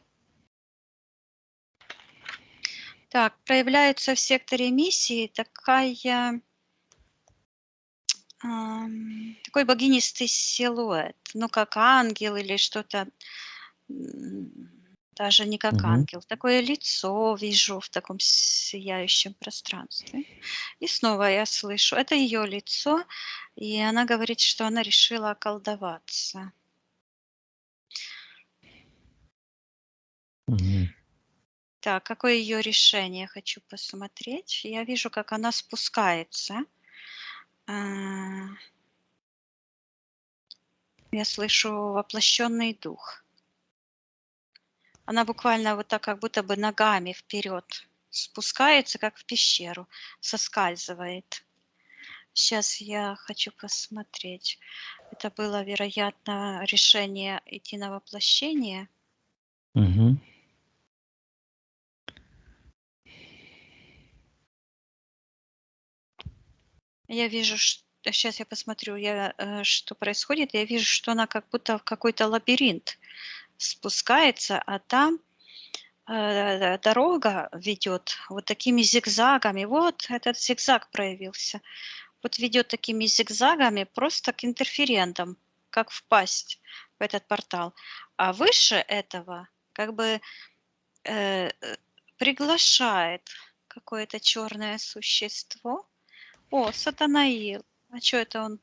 Так, проявляется в секторе миссии такой богинистый силуэт, ну, как ангел или что-то, м, даже не как Мгм. ангел. Такое лицо вижу в таком сияющем пространстве. И снова я слышу, это ее лицо, и она говорит, что она решила околдоваться. Мгм. Так, какое ее решение, хочу посмотреть. Я вижу, как она спускается. А, Я слышу воплощенный дух. Она буквально вот так, как будто бы ногами вперед спускается, как в пещеру, соскальзывает. Сейчас я хочу посмотреть. Это было, вероятно, решение идти на воплощение. Мгм. Я вижу, сейчас я посмотрю, что происходит. Я вижу, что она как будто в какой-то лабиринт спускается, а там дорога ведет вот такими зигзагами. Вот этот зигзаг проявился. Вот ведет такими зигзагами просто к интерферентам, как впасть в этот портал. А выше этого как бы э, э, приглашает какое-то черное существо. О, Сатанаил. А что это он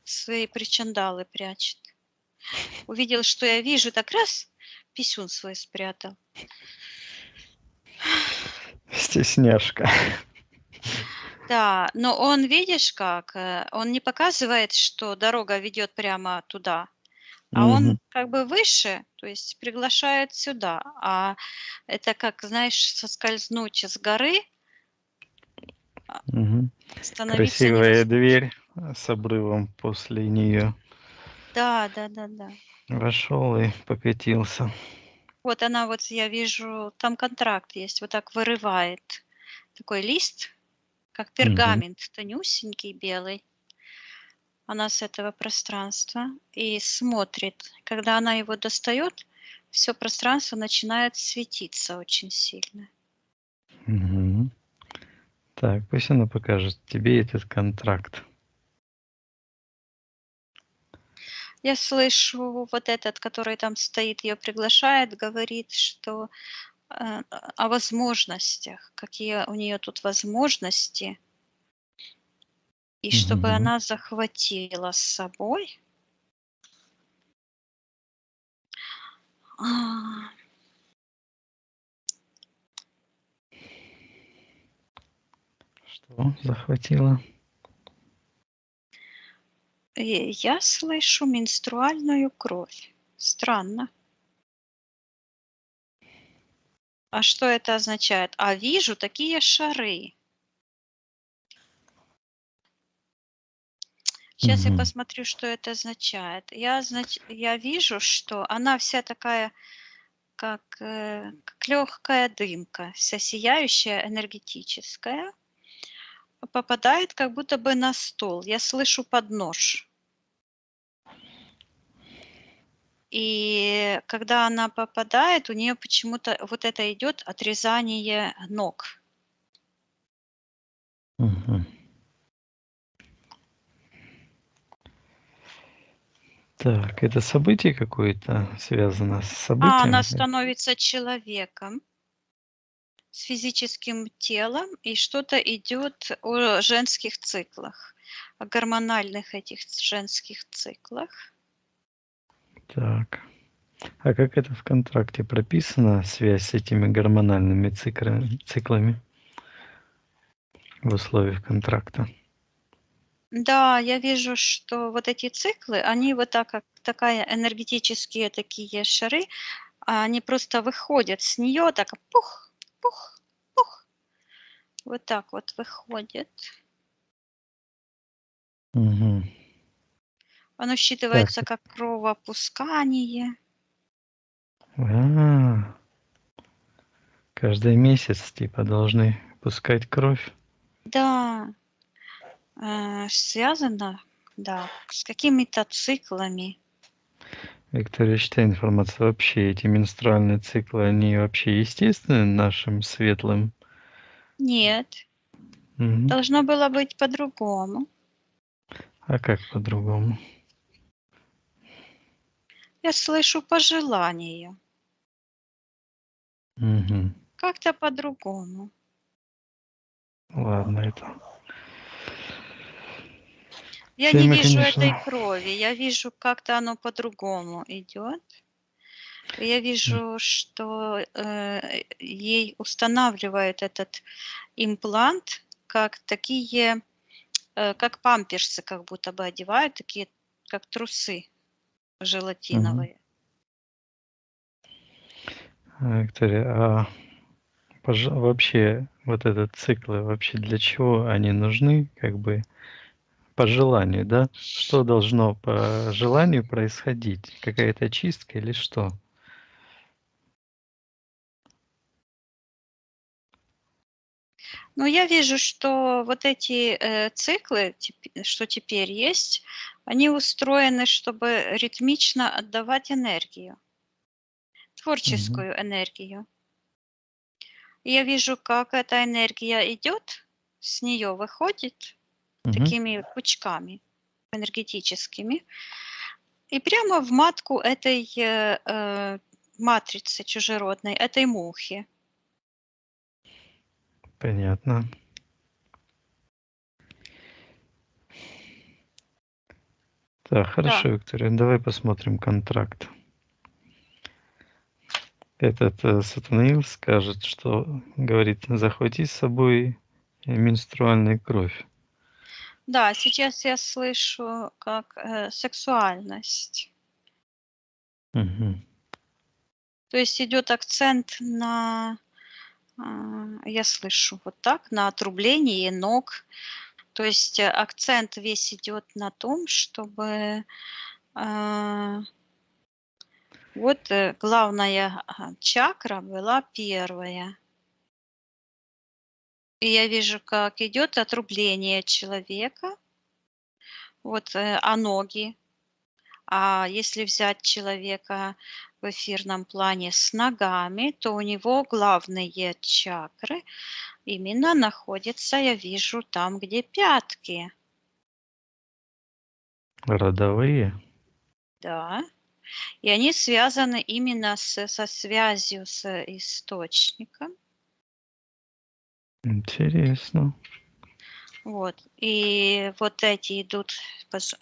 свои причиндалы прячет? Увидел, что я вижу, так раз, писюн свой спрятал. Стесняшка. Да, но он, видишь как, он не показывает, что дорога ведет прямо туда, а он Мгм. как бы выше, то есть приглашает сюда. А это как, знаешь, соскользнуть с горы Мгм. становиться Красивая невозможно. дверь с обрывом после нее. Да, да, да, да. Вошел и покатился. Вот она, вот я вижу, там контракт есть, вот так вырывает такой лист, как Мгм. пергамент, тонюсенький белый. Она с этого пространства и смотрит. Когда она его достает, все пространство начинает светиться очень сильно. Мгм. Так, пусть она покажет тебе этот контракт. Я слышу, вот этот, который там стоит, ее приглашает, говорит, что о возможностях, какие у нее тут возможности, и чтобы Мгм. она захватила с собой. А, Что захватило? Я слышу менструальную кровь. Странно. А что это означает? А вижу такие шары. Сейчас я Мгм. посмотрю, что это означает. Я вижу, что она вся такая, как легкая дымка, вся сияющая, энергетическая, попадает как будто бы на стол. Я слышу поднож. И когда она попадает, у нее почему-то вот это идет отрезание ног. Мгм. Так, это событие какое-то связано с А она событием? становится человеком с физическим телом, и что-то идет о женских циклах, о гормональных этих женских циклах. Так. А как это в контракте прописано, связь с этими гормональными циклами в условиях контракта? Да, я вижу, что вот эти циклы, они вот так, как такая энергетические такие шары, они просто выходят с нее, так пух, пух, пух, вот так вот выходит. Мгм. Оно Так. считывается как кровопускание. А, каждый месяц типа должны пускать кровь. Да, связано, да, с какими-то циклами. Виктория, считай, информация вообще, эти менструальные циклы, они вообще естественны нашим светлым? Нет, Мгм. должно было быть по-другому. А как по-другому? Я слышу по желанию. Мгм. Как-то по-другому. Ладно, это Я не тема, вижу этой конечно. крови, я вижу, как-то оно по-другому идет. Я вижу, что ей устанавливают этот имплант, как такие, как памперсы, как будто бы одевают, такие, как трусы Мгм. желатиновые. Виктория, а вообще вот этот циклы, вообще для чего они нужны, как бы по желанию, да? Что должно по желанию происходить? Какая-то чистка или что? Но я вижу, что вот эти циклы, что теперь есть, они устроены, чтобы ритмично отдавать энергию, Мгм. творческую энергию. И я вижу, как эта энергия идет, с нее выходит Мгм. такими пучками энергетическими, и прямо в матку этой матрицы чужеродной, этой мухи. Понятно. Так, Да, хорошо, Виктория, давай посмотрим контракт. Этот Сатанаил скажет, что, говорит, захвати с собой менструальную кровь. да, сейчас я слышу как сексуальность. Мгм. То есть идет акцент на, я слышу вот так, на отрублении ног. То есть акцент весь идет на том, чтобы а, вот главная чакра была первая. И я вижу, как идет отрубление человека, вот, а ноги. А если взять человека в эфирном плане с ногами, то у него главные чакры именно находятся, я вижу, там, где пятки. Родовые. Да. И они связаны именно со связью с источником. Интересно. Вот. И вот эти идут...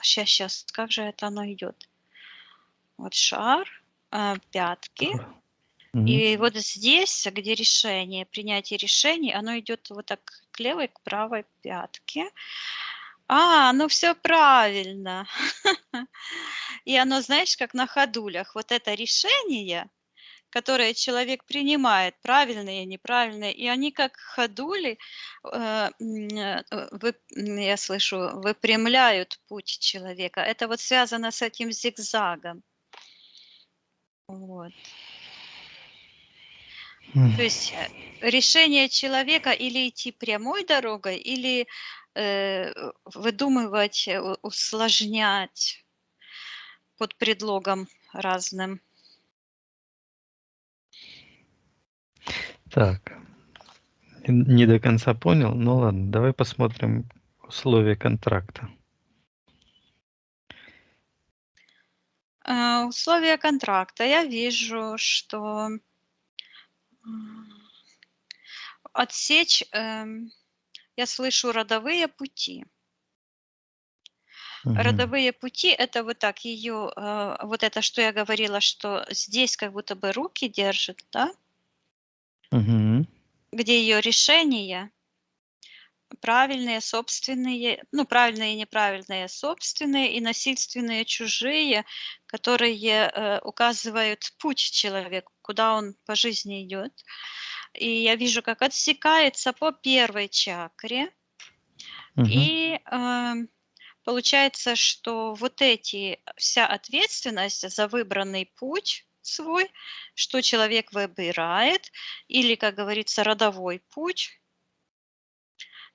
Сейчас, как же это оно идет? Вот шар, пятки. Мгм. И вот здесь, где решение, принятие решений, оно идет вот так к левой, к правой пятке. Ну все правильно. И оно, знаешь, как на ходулях. Вот это решение, которое человек принимает, правильные, неправильные, и они как ходули, я слышу, выпрямляют путь человека. Это вот связано с этим зигзагом. Вот. То есть решение человека или идти прямой дорогой, или выдумывать, усложнять под предлогом разным. Так, не до конца понял, ну ладно, давай посмотрим условия контракта. Условия контракта. Я вижу, что отсечь, я слышу родовые пути. Мгм. Родовые пути – это вот так, ее, вот это, что я говорила, что здесь как будто бы руки держит, да, Мгм. где ее решения, правильные, собственные, ну, правильные и неправильные, собственные и насильственные, чужие, которые указывают путь человеку, куда он по жизни идет. И я вижу, как отсекается по первой чакре. Мгм. И получается, что вот вся ответственность за выбранный путь свой, что человек выбирает, или, как говорится, родовой путь,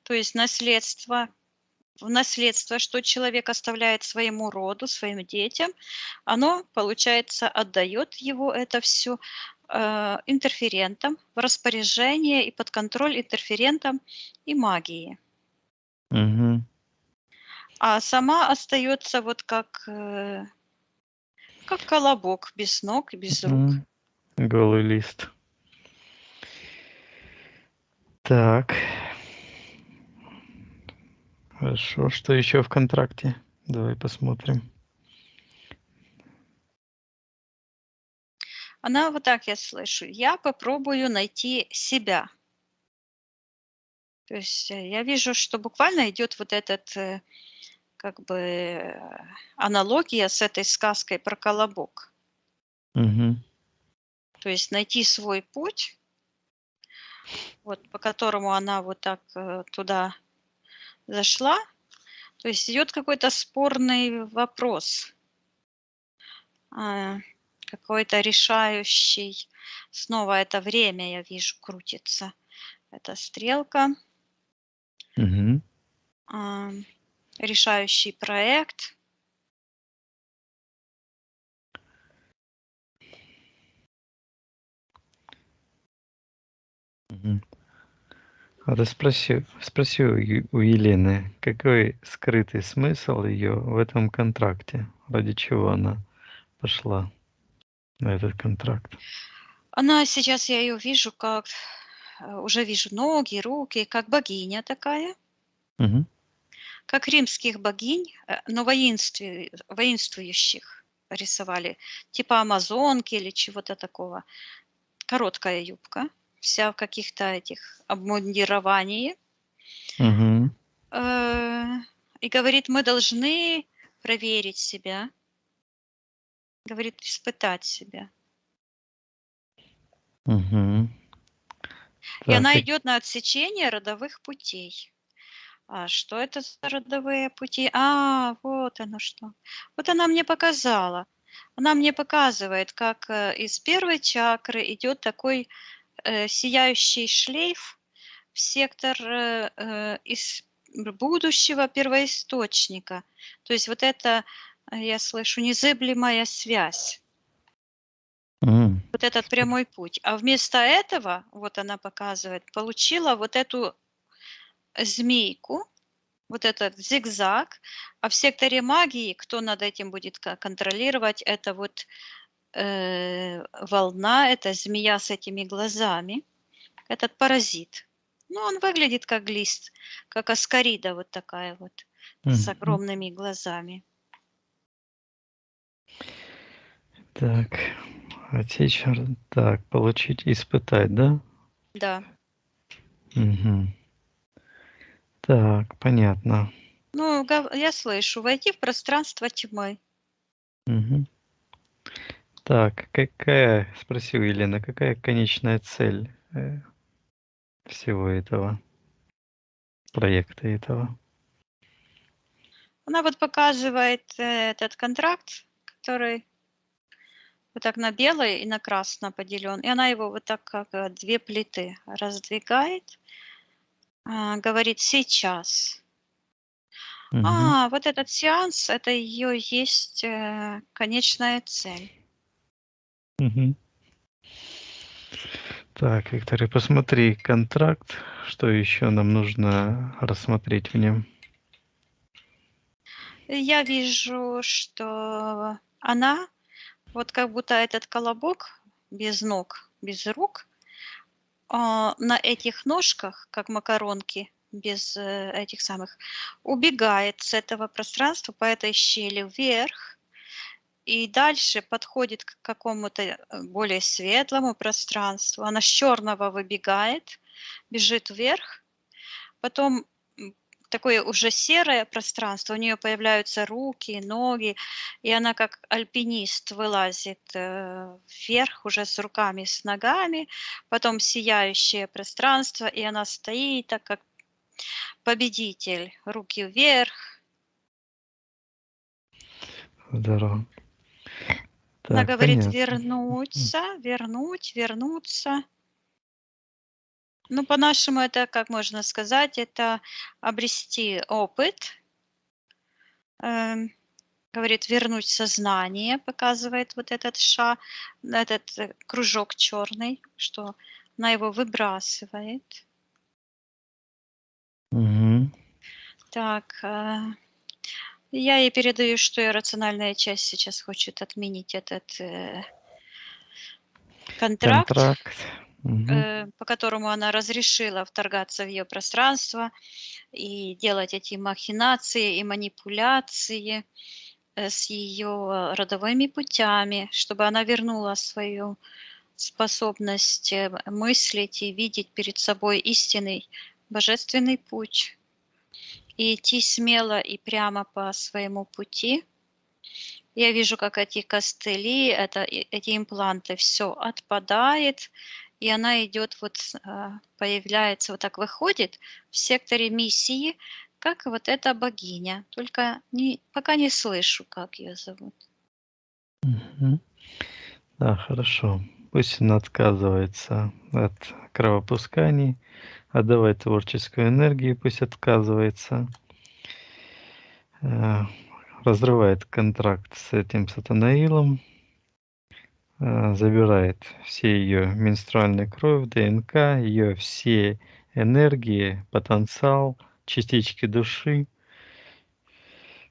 то есть в наследство, что человек оставляет своему роду, своим детям, оно, получается, отдает его это все интерферентам в распоряжение и под контроль интерферентам и магии. Мгм. А сама остается вот как колобок, без ног и без рук. Голый лист. Так. Хорошо. Что еще в контракте? Давай посмотрим. Она вот так, я слышу: я попробую найти себя. То есть я вижу, что буквально идет вот этот, как бы, аналогия с этой сказкой про колобок. Мгм. То есть найти свой путь, вот по которому она вот так туда зашла. То есть идет какой-то спорный вопрос, какой-то решающий. Снова это время, я вижу, крутится. Это стрелка, Мгм. решающий проект. Мгм. А ты спроси у Елены, какой скрытый смысл ее в этом контракте? Ради чего она пошла на этот контракт? Она сейчас, я ее вижу, как уже вижу ноги, руки, как богиня такая, Мгм. как римских богинь, но воинствующих рисовали, типа амазонки или чего-то такого. Короткая юбка, вся в каких-то этих обмундировании. Мгм. И говорит, мы должны проверить себя, говорит, испытать себя. Мгм. И Так, она идет на отсечение родовых путей. А что это за родовые пути? Вот оно что. Вот она мне показала. Она мне показывает, как из первой чакры идет такой сияющий шлейф в сектор из будущего первоисточника. То есть вот это, я слышу, незыблемая связь. М. Вот этот прямой путь. А вместо этого, вот она показывает, получила вот эту змейку, вот этот зигзаг, а в секторе магии, кто над этим будет контролировать, это вот волна, это змея с этими глазами, этот паразит. Ну, он выглядит как лист, как аскарида вот такая вот, с Мгм. огромными глазами. Так, отсечь, так, получить, испытать, да? Да. Мгм. Так, понятно. Ну, я слышу, войти в пространство тьмы. Мгм. Так, спросила Елена, какая конечная цель всего этого проекта этого? Она вот показывает этот контракт, который вот так на белое и на красное поделен. И она его вот так, как две плиты, раздвигает. Говорит сейчас. Мгм. Вот этот сеанс, это ее есть конечная цель. Мгм. Так, Виктория, посмотри контракт, что еще нам нужно рассмотреть в нем. Я вижу, что она, вот как будто этот колобок без ног, без рук, на этих ножках, как макаронки, без этих самых, убегает с этого пространства по этой щели вверх и дальше подходит к какому-то более светлому пространству. Она с черного выбегает, бежит вверх, потом такое уже серое пространство, у нее появляются руки, ноги, и она как альпинист вылазит вверх уже с руками, с ногами, потом сияющее пространство, и она стоит так как победитель, руки вверх. Здорово. Она Так, говорит понятно. вернуться, вернуть, вернуться. Ну, по-нашему, это, как можно сказать, это обрести опыт, эм, говорит, вернуть сознание, показывает вот этот этот кружок черный, что она его выбрасывает. Мгм. Так, я ей передаю, что и рациональная часть сейчас хочет отменить этот контракт, Контракт. Мгм. по которому она разрешила вторгаться в ее пространство и делать эти махинации и манипуляции с ее родовыми путями, чтобы она вернула свою способность мыслить и видеть перед собой истинный божественный путь и идти смело и прямо по своему пути. Я вижу, как эти костыли, эти импланты, все отпадает, и она идет, вот появляется, вот так выходит в секторе миссии, как вот эта богиня. Только пока не слышу, как ее зовут. Мгм. Да, хорошо. Пусть она отказывается от кровопусканий, отдавать творческую энергию, пусть отказывается, э, разрывает контракт с этим Сатанаилом, забирает все ее менструальную кровь, ДНК, ее все энергии, потенциал, частички души,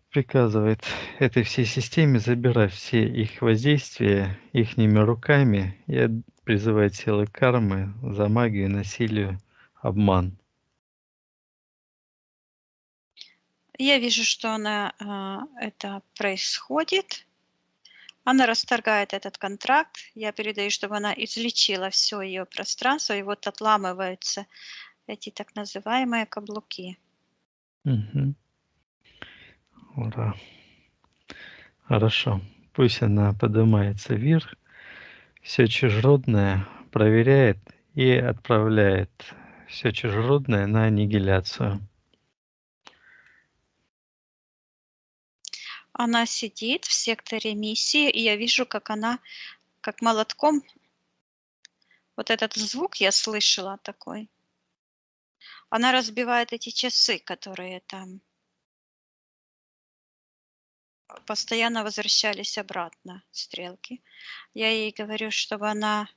приказывает этой всей системе забирать все их воздействия ихними руками и призывает силы кармы за магию, насилие, обман. Я вижу, что это происходит. Она расторгает этот контракт. Я передаю, чтобы она излечила все ее пространство, и вот отламываются эти так называемые каблуки. Мгм. Ура. Хорошо. Пусть она поднимается вверх, все чужеродное проверяет и отправляет все чужеродное на аннигиляцию. Она сидит в секторе миссии, и я вижу, как она, как молотком, вот этот звук я слышала такой. Она разбивает эти часы, которые там постоянно возвращались обратно, стрелки. Я ей говорю, чтобы она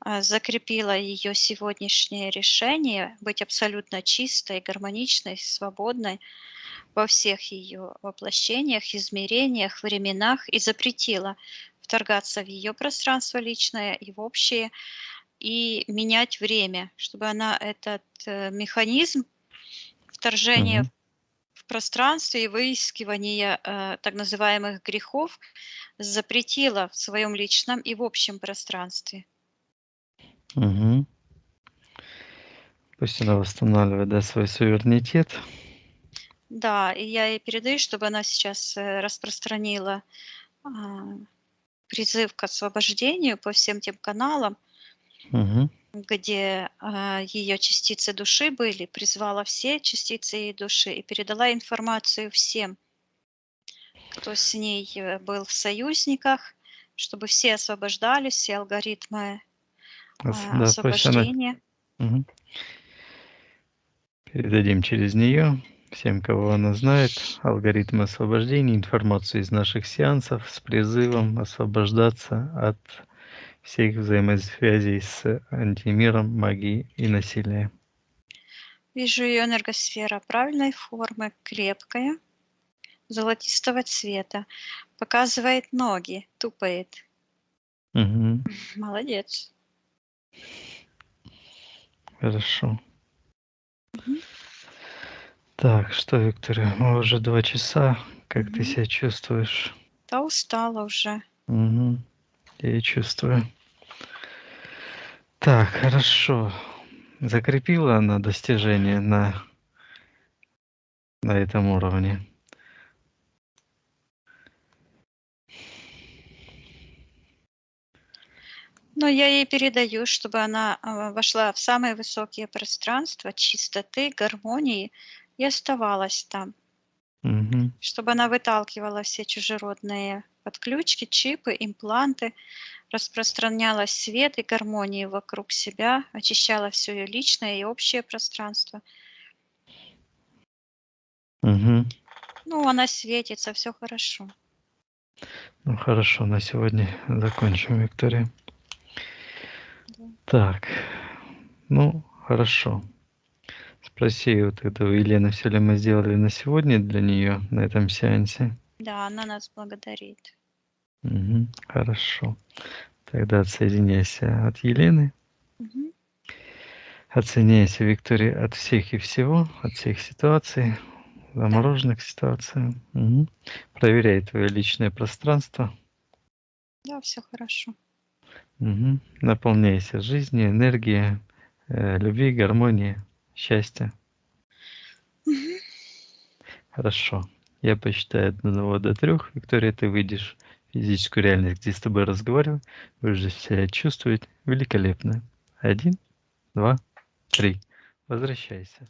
закрепила ее сегодняшнее решение быть абсолютно чистой, гармоничной, свободной во всех ее воплощениях, измерениях, временах и запретила вторгаться в ее пространство личное и в общее, и менять время, чтобы она этот механизм вторжения Мгм. в пространстве и выискивания так называемых грехов запретила в своем личном и в общем пространстве. Мгм. Пусть она восстанавливает, да, свой суверенитет. Да, и я ей передаю, чтобы она сейчас распространила а, призыв к освобождению по всем тем каналам, Мгм. где ее частицы души были, призвала все частицы ее души и передала информацию всем, кто с ней был в союзниках, чтобы все освобождались, все алгоритмы Да, пусть она... освобождения. Мгм. Передадим через нее всем, кого она знает, алгоритм освобождения, информацию из наших сеансов с призывом освобождаться от всех взаимосвязей с антимиром, магией и насилия. Вижу ее энергосфера правильной формы, крепкая, золотистого цвета, показывает ноги, тупает. Мгм. Молодец. Хорошо. Мгм. Так, что, Виктория, уже 2 часа. Как ты Мгм. себя чувствуешь? Да устала уже. Мгм. Я и чувствую. Так, хорошо. Закрепила она достижение на этом уровне? Но я ей передаю, чтобы она вошла в самые высокие пространства чистоты, гармонии и оставалась там, Мгм. чтобы она выталкивала все чужеродные подключки, чипы, импланты, распространяла свет и гармонию вокруг себя, очищала все ее личное и общее пространство. Мгм. Ну, она светится, все хорошо. Ну хорошо, на сегодня закончим, Виктория. Да. Так, ну хорошо. Спроси вот это у Елены, все ли мы сделали на сегодня для нее на этом сеансе. Да, она нас благодарит. Мгм. Хорошо. Тогда отсоединяйся от Елены, Мгм. отсоединяйся, Виктория, от всех и всего, от всех ситуаций, Да, замороженных ситуаций. Мгм. Проверяй твое личное пространство. да, все хорошо. Мгм. Наполняйся жизнью, энергией, любви, гармонии, счастья. Мгм. Хорошо. Я посчитаю от 1 до 3. Виктория, ты выйдешь в физическую реальность, где с тобой разговариваю. Будешь себя чувствовать великолепно. 1, 2, 3. Возвращайся.